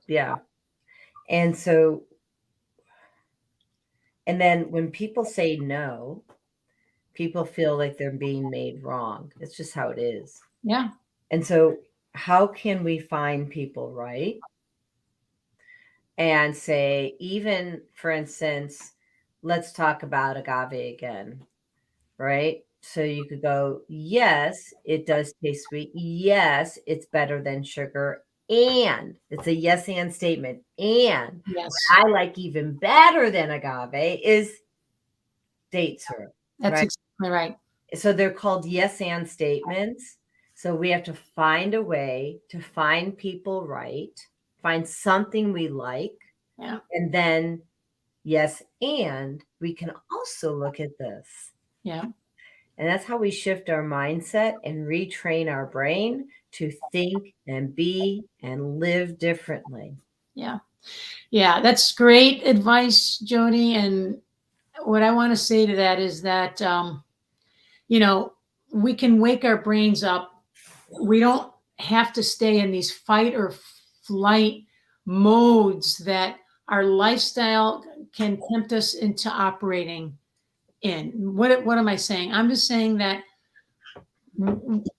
Yeah. And so, and then when people say no, people feel like they're being made wrong. It's just how it is. Yeah, And so, how can we find people right? And say, even for instance, let's talk about agave again, right? So you could go, yes, it does taste sweet. Yes, it's better than sugar. And it's a yes and statement. And yes, what I like even better than agave is date syrup, that's right? exactly right. So they're called yes and statements. So we have to find a way to find people right, find something we like, Yeah, and then yes, and we can also look at this. yeah, And that's how we shift our mindset and retrain our brain to think and be and live differently. yeah, yeah. That's great advice, Jody. And what I want to say to that is that you know, we can wake our brains up. We don't have to stay in these fight or flight modes that our lifestyle can tempt us into operating in. What am I saying? I'm just saying that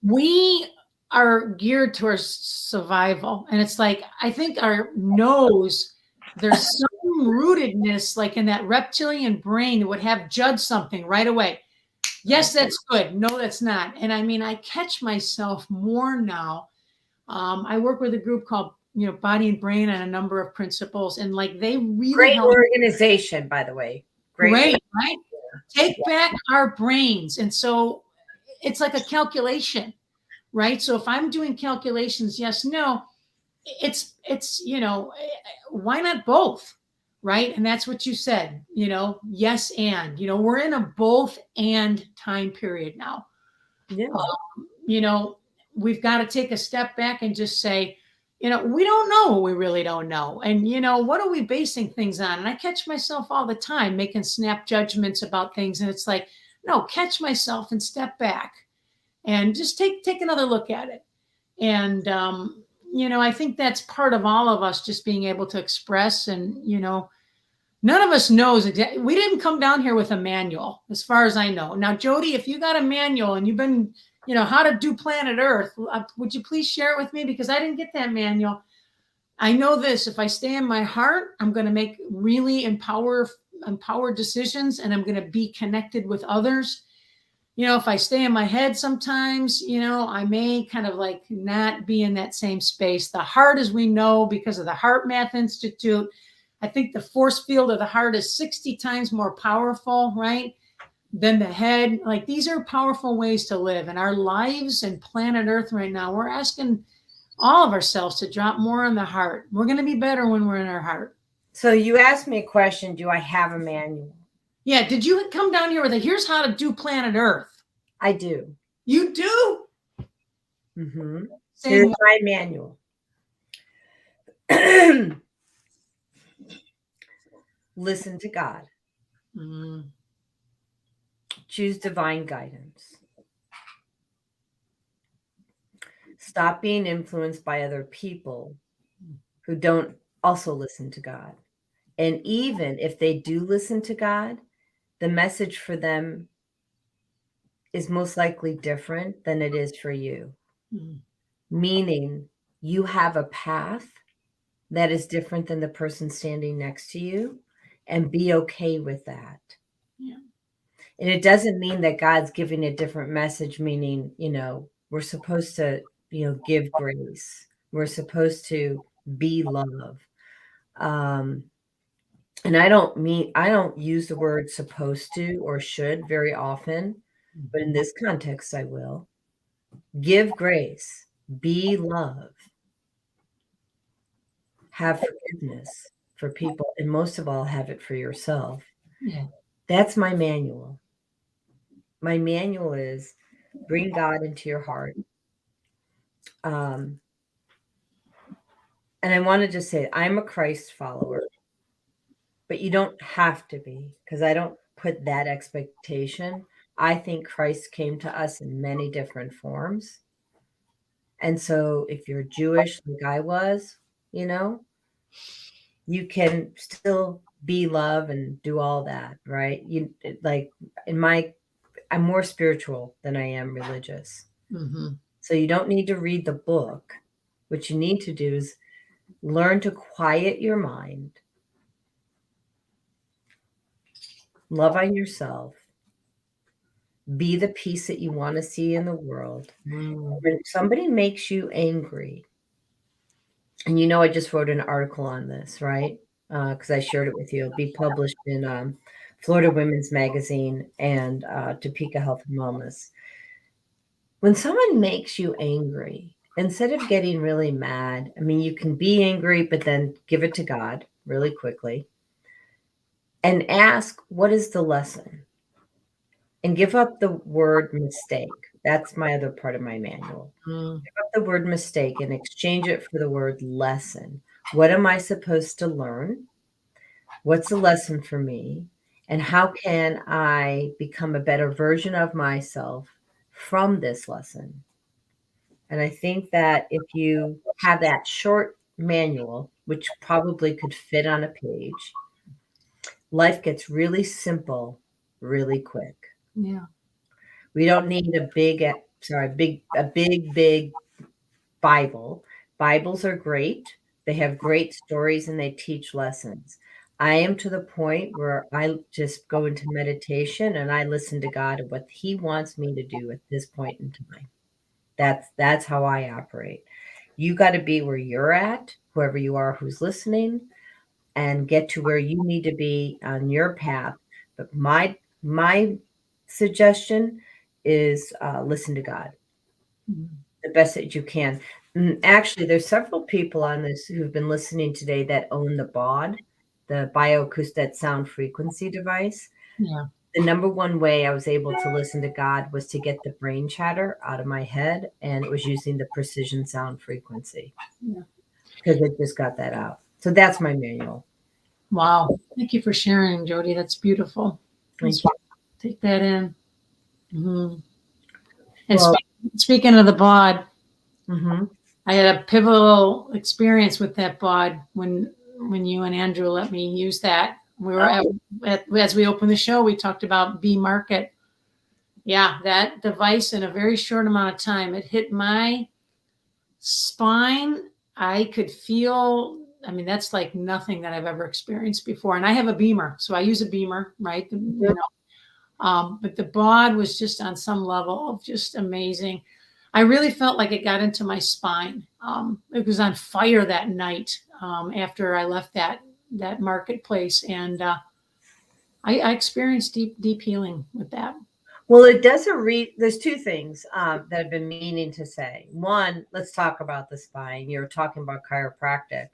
we are geared towards survival. And it's like, I think our nose, there's some rootedness like in that reptilian brain that would have judged something right away. Yes, that's good. No, that's not. And I mean, I catch myself more now. I work with a group called, Body and Brain on a number of principles, and like they really Great help. organization, by the way. Great, right? Take back our brains. And so it's like a calculation, right? So if I'm doing calculations, yes, no, it's why not both, right? And that's what you said, yes, and we're in a both and time period now. Yeah. You know, we've got to take a step back and just say, we don't know what we really don't know. And, what are we basing things on? And I catch myself all the time making snap judgments about things. And it's like, no, catch myself and step back and just take another look at it. And, I think that's part of all of us just being able to express. And, none of us knows exactly. We didn't come down here with a manual, as far as I know. Now, Jody, if you got a manual and you've been, how to do planet Earth, would you please share it with me? Because I didn't get that manual. I know this: if I stay in my heart, I'm going to make really empowered decisions, and I'm going to be connected with others. If I stay in my head sometimes, I may kind of like not be in that same space. The heart, as we know, because of the Heart Math Institute, I think the force field of the heart is 60 times more powerful, right, than the head. Like, these are powerful ways to live. And our lives and planet Earth right now, we're asking all of ourselves to drop more in the heart. We're going to be better when we're in our heart. So you asked me a question, do I have a manual? Yeah. Did you come down here with here's how to do planet Earth? I do. You do? Mm-hmm. Here's my manual. Listen to God. Mm-hmm. Choose divine guidance. Stop being influenced by other people who don't also listen to God. And even if they do listen to God, the message for them is most likely different than it is for you. Mm-hmm. Meaning you have a path that is different than the person standing next to you, and be okay with that. Yeah. And it doesn't mean that God's giving a different message, meaning, we're supposed to, give grace. We're supposed to be love. And I don't use the word supposed to or should very often, but in this context, I will. give grace, be love, have forgiveness for people, and most of all, have it for yourself. Yeah. That's my manual. My manual is bring God into your heart. Um, and I want to just say, I'm a Christ follower, but you don't have to be, because I don't put that expectation. I think Christ came to us in many different forms. And so if you're Jewish like I was, you know, you can still be love and do all that, right? You like I'm more spiritual than I am religious. Mm-hmm. So you don't need to read the book. What you need to do is learn to quiet your mind, love on yourself, be the peace that you want to see in the world. When somebody makes you angry, and I just wrote an article on this, right? Because I shared it with you. It'll be published in Florida Women's Magazine and Topeka Health and Wellness. When someone makes you angry, instead of getting really mad, I mean, you can be angry, but then give it to God really quickly and ask, what is the lesson? And give up the word mistake. That's my other part of my manual. Give up the word mistake and exchange it for the word lesson. What am I supposed to learn? What's the lesson for me? And how can I become a better version of myself from this lesson? And I think that if you have that short manual, which probably could fit on a page, life gets really simple really quick. Yeah. We don't need a big Bible. Bibles are great. They have great stories and they teach lessons. I am to the point where I just go into meditation and I listen to God and what He wants me to do at this point in time. That's how I operate. You got to be where you're at, whoever you are who's listening, and get to where you need to be on your path. But my suggestion is listen to God the best that you can. Actually, there's several people on this who've been listening today that own the BOD, the bioacoustic sound frequency device. Yeah. The number one way I was able to listen to God was to get the brain chatter out of my head, and it was using the precision sound frequency. Yeah. Because it just got that out. So that's my manual. Wow. Thank you for sharing, Jody. That's beautiful. Thank you. Take that in. Mm-hmm. And Well, speaking of the bod, mm-hmm. I had a pivotal experience with that bod when you and Andrew let me use that. We were as we opened the show, we talked about B market. Yeah, that device in a very short amount of time, it hit my spine. I could feel, I mean, that's like nothing that I've ever experienced before. And I have a Beamer, so I use a Beamer, right? You know, but the bod was just on some level of just amazing. I really felt like it got into my spine. It was on fire that night after I left that marketplace, and I experienced deep healing with that. Well, it does there's two things that I've been meaning to say. One, let's talk about the spine. You're talking about chiropractic,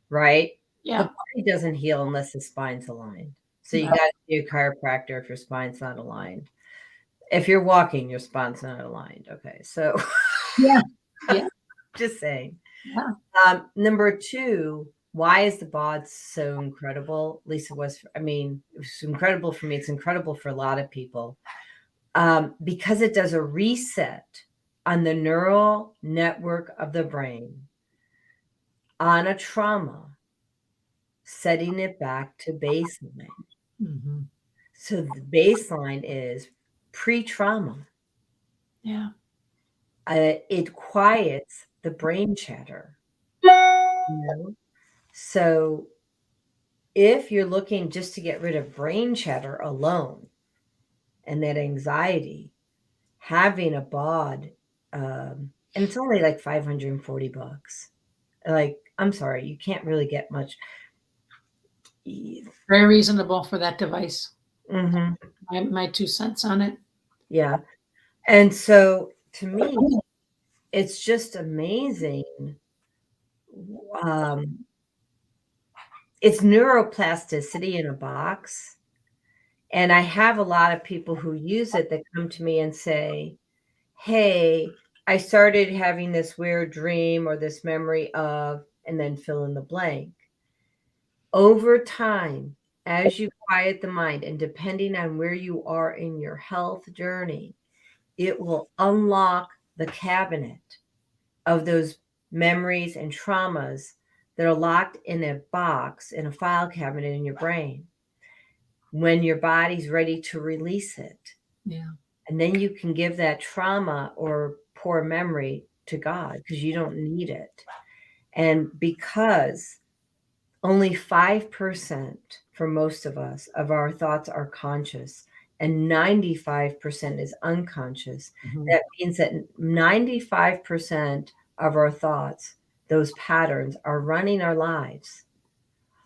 right? Yeah. The body doesn't heal unless the spine's aligned. So you got to be a chiropractor if your spine's not aligned. If you're walking, your spine's not aligned. Okay, so yeah, just saying. Yeah. Number two, why is the bod so incredible? Lisa it was incredible for me. It's incredible for a lot of people. Because it does a reset on the neural network of the brain on a trauma, setting it back to baseline. Mm-hmm. So the baseline is pre-trauma. Yeah. It quiets the brain chatter. So if you're looking just to get rid of brain chatter alone and that anxiety, having a bod, and it's only like $540. Like, I'm sorry, you can't really get much. Very reasonable for that device. Mm-hmm. My 2 cents on it. Yeah. And so to me, it's just amazing. It's neuroplasticity in a box. And I have a lot of people who use it that come to me and say, hey, I started having this weird dream or this memory of, and then fill in the blank. Over time, as you quiet the mind, and depending on where you are in your health journey, it will unlock the cabinet of those memories and traumas that are locked in a box, in a file cabinet in your brain, when your body's ready to release it. Yeah. And then you can give that trauma or poor memory to God because you don't need it. And because only 5% for most of us of our thoughts are conscious and 95% is unconscious, that means that 95% of our thoughts, those patterns, are running our lives.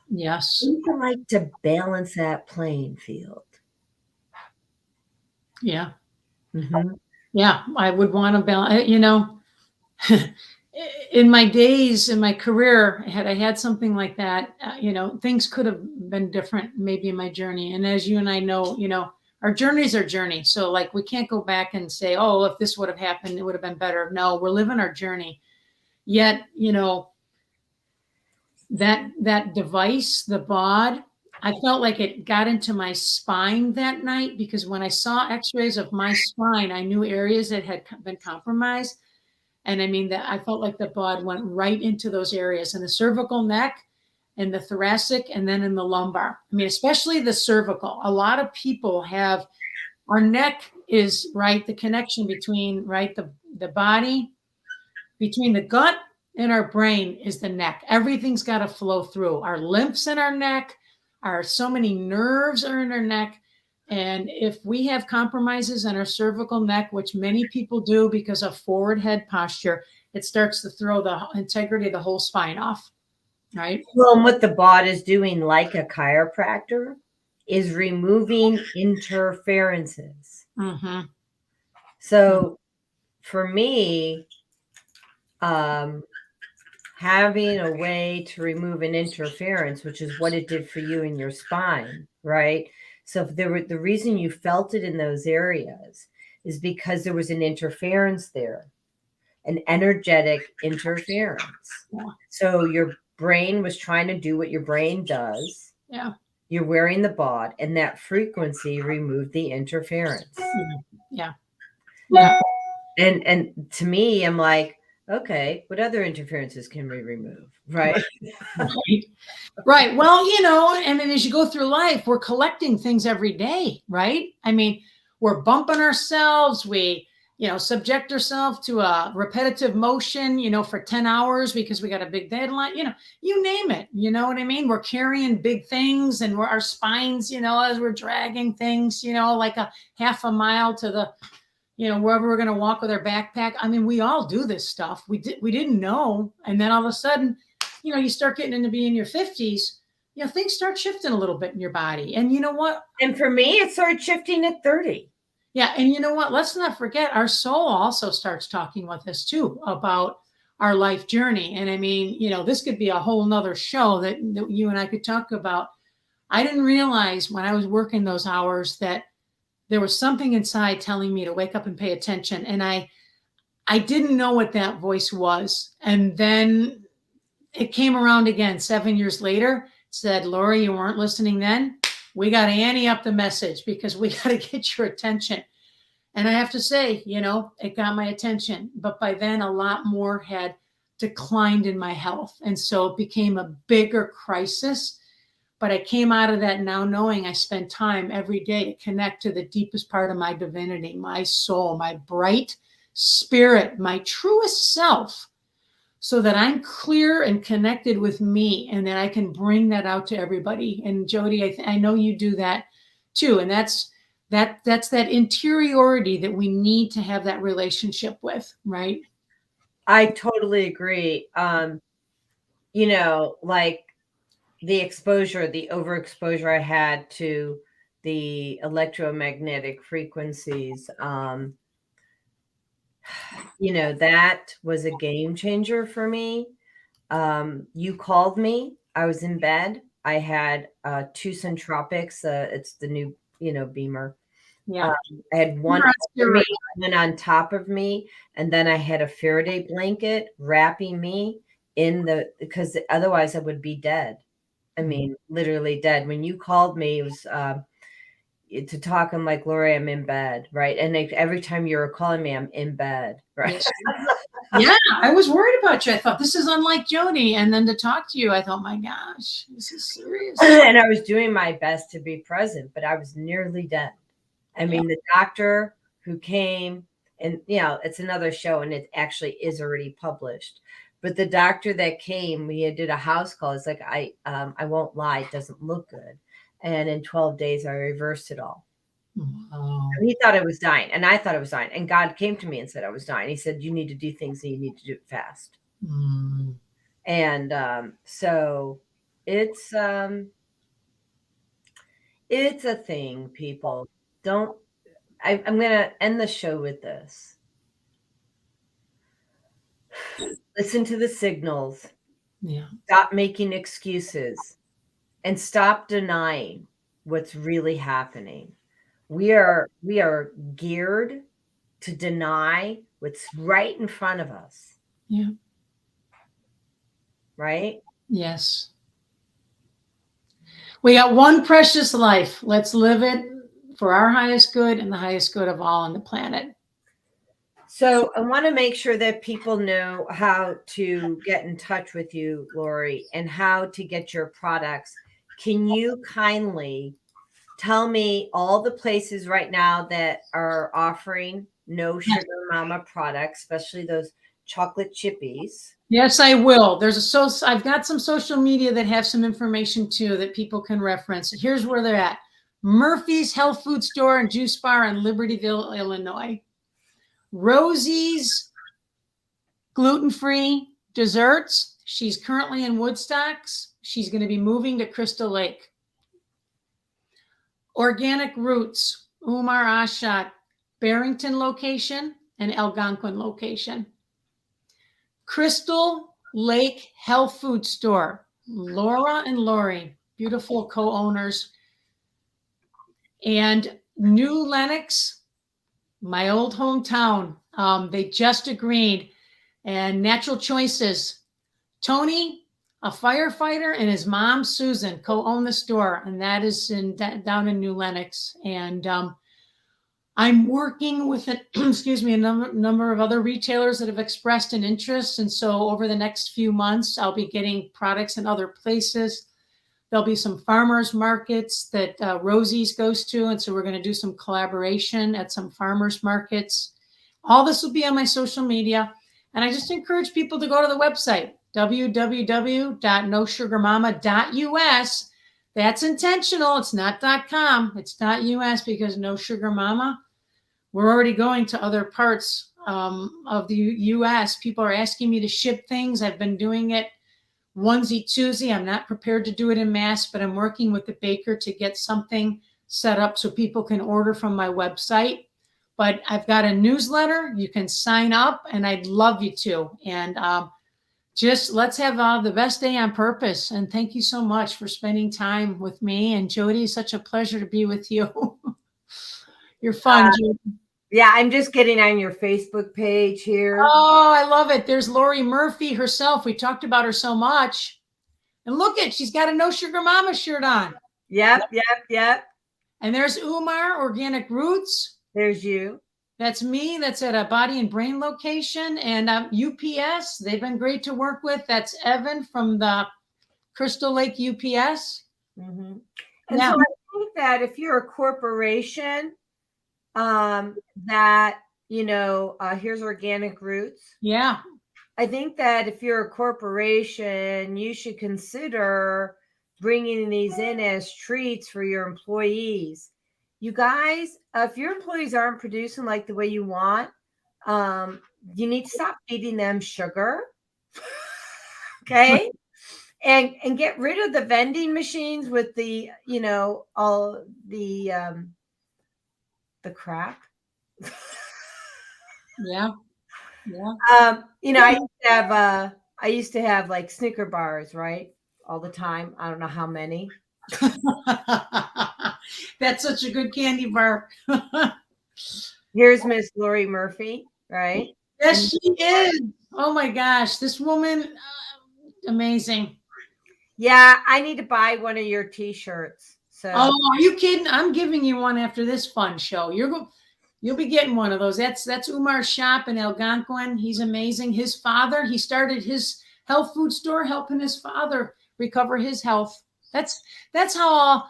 Yes. We would like to balance that playing field. Yeah. Mm-hmm. Yeah. I would want to balance, you know, in my days, in my career, had I had something like that, you know, things could have been different maybe in my journey. And as you and I know, you know, our journeys are journeys. So like, we can't go back and say, oh, if this would have happened, it would have been better. No, we're living our journey. Yet, you know, that device, the bod, I felt like it got into my spine that night, because when I saw x-rays of my spine, I knew areas that had been compromised. And I mean, that I felt like the bod went right into those areas, in the cervical neck and the thoracic, and then in the lumbar. I mean, especially the cervical. A lot of people have, our neck is right, the connection between, right, the body, between the gut and our brain is the neck. Everything's got to flow through. Our lymphs in our neck, so many nerves are in our neck. And if we have compromises in our cervical neck, which many people do because of forward head posture, it starts to throw the integrity of the whole spine off, right? Well, and what the bod is doing, like a chiropractor, is removing interferences. Mm-hmm. So for me, having a way to remove an interference, which is what it did for you in your spine, right? So if the reason you felt it in those areas is because there was an interference there, an energetic interference. Yeah. So your brain was trying to do what your brain does. Yeah. You're wearing the bod, and that frequency removed the interference. Yeah. Yeah. And to me, I'm like, okay, what other interferences can we remove? Right. Right. Right. Well, you know, and then as you go through life, we're collecting things every day, right? I mean, we're bumping ourselves. We, you know, subject ourselves to a repetitive motion, you know, for 10 hours because we got a big deadline, you know, you name it. You know what I mean? We're carrying big things, and our spines, you know, as we're dragging things, you know, like a half a mile to the, you know, wherever we're going to walk with our backpack. I mean, we all do this stuff. We didn't know. And then all of a sudden, you know, you start getting into being in your 50s, you know, things start shifting a little bit in your body. And you know what? And for me, it started shifting at 30. Yeah. And you know what? Let's not forget, our soul also starts talking with us too about our life journey. And I mean, you know, this could be a whole nother show that you and I could talk about. I didn't realize when I was working those hours that there was something inside telling me to wake up and pay attention. And I didn't know what that voice was. And then it came around again 7 years later, said, Laurie, you weren't listening then. We got to ante up the message because we got to get your attention. And I have to say, you know, it got my attention. But by then, a lot more had declined in my health. And so it became a bigger crisis. But I came out of that now knowing I spend time every day to connect to the deepest part of my divinity, my soul, my bright spirit, my truest self, so that I'm clear and connected with me, and that I can bring that out to everybody. And Jody, I know you do that too. And that's that interiority that we need to have that relationship with, right? I totally agree. You know, like the overexposure I had to the electromagnetic frequencies you know, that was a game changer for me. You called me. I was in bed. I had two Centropics. It's the new, you know, Beamer. Yeah. I had one under me, one on top of me, and then I had a Faraday blanket wrapping me because otherwise I would be dead. I mean, literally dead. When you called me, it was to talk. I'm like, Laurie, I'm in bed, right? And every time you were calling me, I'm in bed, right? Yes. Yeah, I was worried about you. I thought, this is unlike Jody. And then to talk to you, I thought, my gosh, this is serious. And I was doing my best to be present, but I was nearly dead. I mean, the doctor who came, and you know, it's another show, and it actually is already published. But the doctor that came, we did a house call. It's like, I won't lie, it doesn't look good. And in 12 days, I reversed it all. Wow. And he thought I was dying, and I thought I was dying. And God came to me and said I was dying. He said, you need to do things, and you need to do it fast. And so it's a thing, people. Don't. I'm going to end the show with this. Listen to the signals. Yeah. Stop making excuses and stop denying what's really happening. We are geared to deny what's right in front of us. Yeah. Right? Yes. We got one precious life. Let's live it for our highest good and the highest good of all on the planet. So I want to make sure that people know how to get in touch with you, Laurie, and how to get your products. Can you kindly tell me all the places right now that are offering No Sugar Momma products, especially those chocolate chippies? Yes, I will. I've got some social media that have some information too that people can reference. Here's where they're at. Murphy's Health Food Store and Juice Bar in Libertyville, Illinois. Rosie's gluten-free desserts. She's currently in Woodstocks. She's going to be moving to Crystal Lake. Organic Roots, Umar Ashat, Barrington location and Algonquin location. Crystal Lake Health Food Store, Laura and Laurie, beautiful co-owners. And New Lenox, my old hometown, they just agreed. And Natural Choices, Tony, a firefighter, and his mom, Susan, co-own the store. And that is down in New Lenox. And I'm working with a number of other retailers that have expressed an interest. And so over the next few months, I'll be getting products in other places. There'll be some farmers markets that Rosie's goes to. And so we're going to do some collaboration at some farmers markets. All this will be on my social media. And I just encourage people to go to the website, www.nosugarmomma.us. That's intentional. It's not .com. It's .us because No Sugar Momma. We're already going to other parts of the U.S. People are asking me to ship things. I've been doing it onesie, twosie. I'm not prepared to do it in mass, but I'm working with the baker to get something set up so people can order from my website. But I've got a newsletter. You can sign up, and I'd love you to. And just let's have the best day on purpose. And thank you so much for spending time with me. And Jody, such a pleasure to be with you. You're fun, Jody. Yeah, I'm just getting on your Facebook page here. Oh, I love it. There's Laurie Murphy herself. We talked about her so much. And look she's got a No Sugar Momma shirt on. Yep. And there's Umar, Organic Roots. There's you. That's me. That's at a Body and Brain location. And UPS, they've been great to work with. That's Evan from the Crystal Lake UPS. Mm-hmm. And so I think that if you're a corporation, that, here's Organic Roots. Yeah. I think that if you're a corporation, you should consider bringing these in as treats for your employees. You guys, if your employees aren't producing like the way you want, you need to stop feeding them sugar. Okay. And get rid of the vending machines with the, all the crap. Yeah. Yeah. I used to have like Snicker bars, right? All the time. I don't know how many. That's such a good candy bar. Here's Miss Laurie Murphy, right? Yes, she is. Oh my gosh, this woman, amazing. Yeah, I need to buy one of your t-shirts. So Oh, are you kidding? I'm giving you one after this fun show. You'll be getting one of those. That's Umar's shop in Algonquin. He's amazing. His father, he started his health food store helping his father recover his health. That's that's how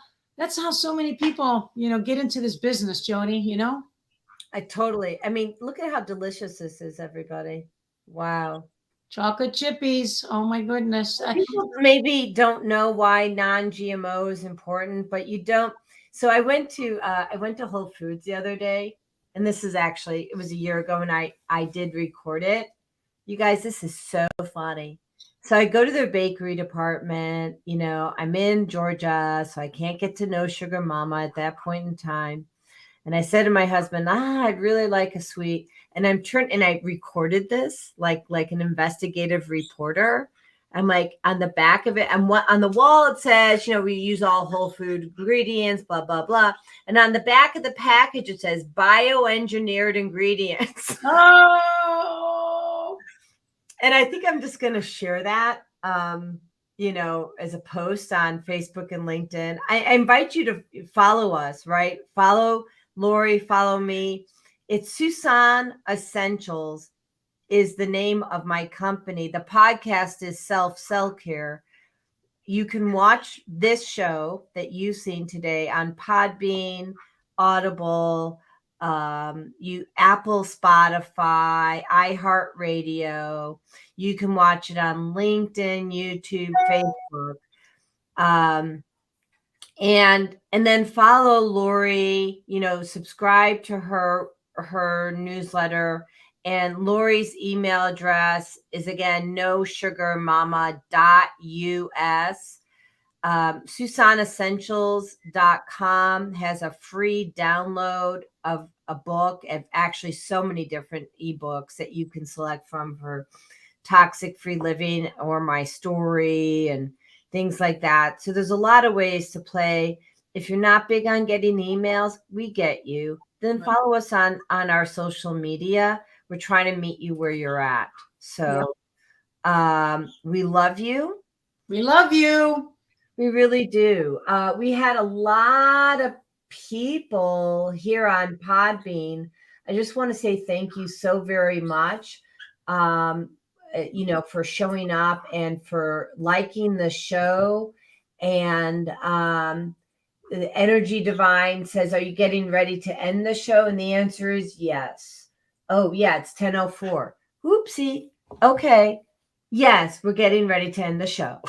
so many people, get into this business, Joni. I mean, look at how delicious this is, everybody. Wow. Chocolate chippies. Oh my goodness. People maybe don't know why non-GMO is important, but you don't. So I went to Whole Foods the other day, and this is actually, it was a year ago, and I did record it. You guys, this is so funny. So I go to their bakery department. I'm in Georgia, so I can't get to No Sugar Momma at that point in time. And I said to my husband, I'd really like a sweet. And I recorded this like an investigative reporter. I'm like, on the back of it, and what on the wall it says, we use all whole food ingredients, blah, blah, blah. And on the back of the package, it says bioengineered ingredients. Oh, And I think I'm just going to share that, as a post on Facebook and LinkedIn. I invite you to follow us, right? Follow Laurie, follow me. It's Susan Essentials is the name of my company. The podcast is Self Care. You can watch this show that you've seen today on Podbean, Audible, Apple, Spotify, iHeartRadio. You can watch it on LinkedIn, YouTube, Facebook. And then follow Laurie, subscribe to her newsletter. And Laurie's email address is again nosugarmomma.us. SusanEssentials.com has a free download of a book, and actually so many different ebooks that you can select from for toxic free living or my story and things like that. So there's a lot of ways to play. If you're not big on getting emails, we get you. Then follow us on our social media. We're trying to meet you where you're at. So we love you. We love you. We really do. We had a lot of people here on Podbean. I just want to say thank you so very much, for showing up and for liking the show. And the Energy Divine says, are you getting ready to end the show? And the answer is yes. Oh, yeah, it's 10:04. Whoopsie. Okay. Yes, we're getting ready to end the show.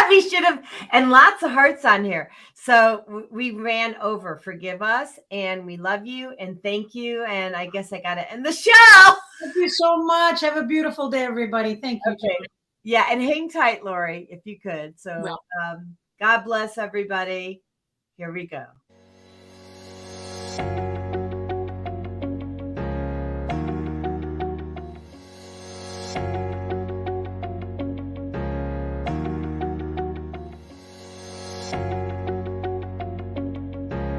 We should have, and lots of hearts on here. So we ran over. Forgive us, and we love you, and thank you. And I guess I got to end the show. Thank you so much. Have a beautiful day, everybody. Thank you. Okay. Yeah, and hang tight, Laurie, if you could. So God bless everybody. Here we go.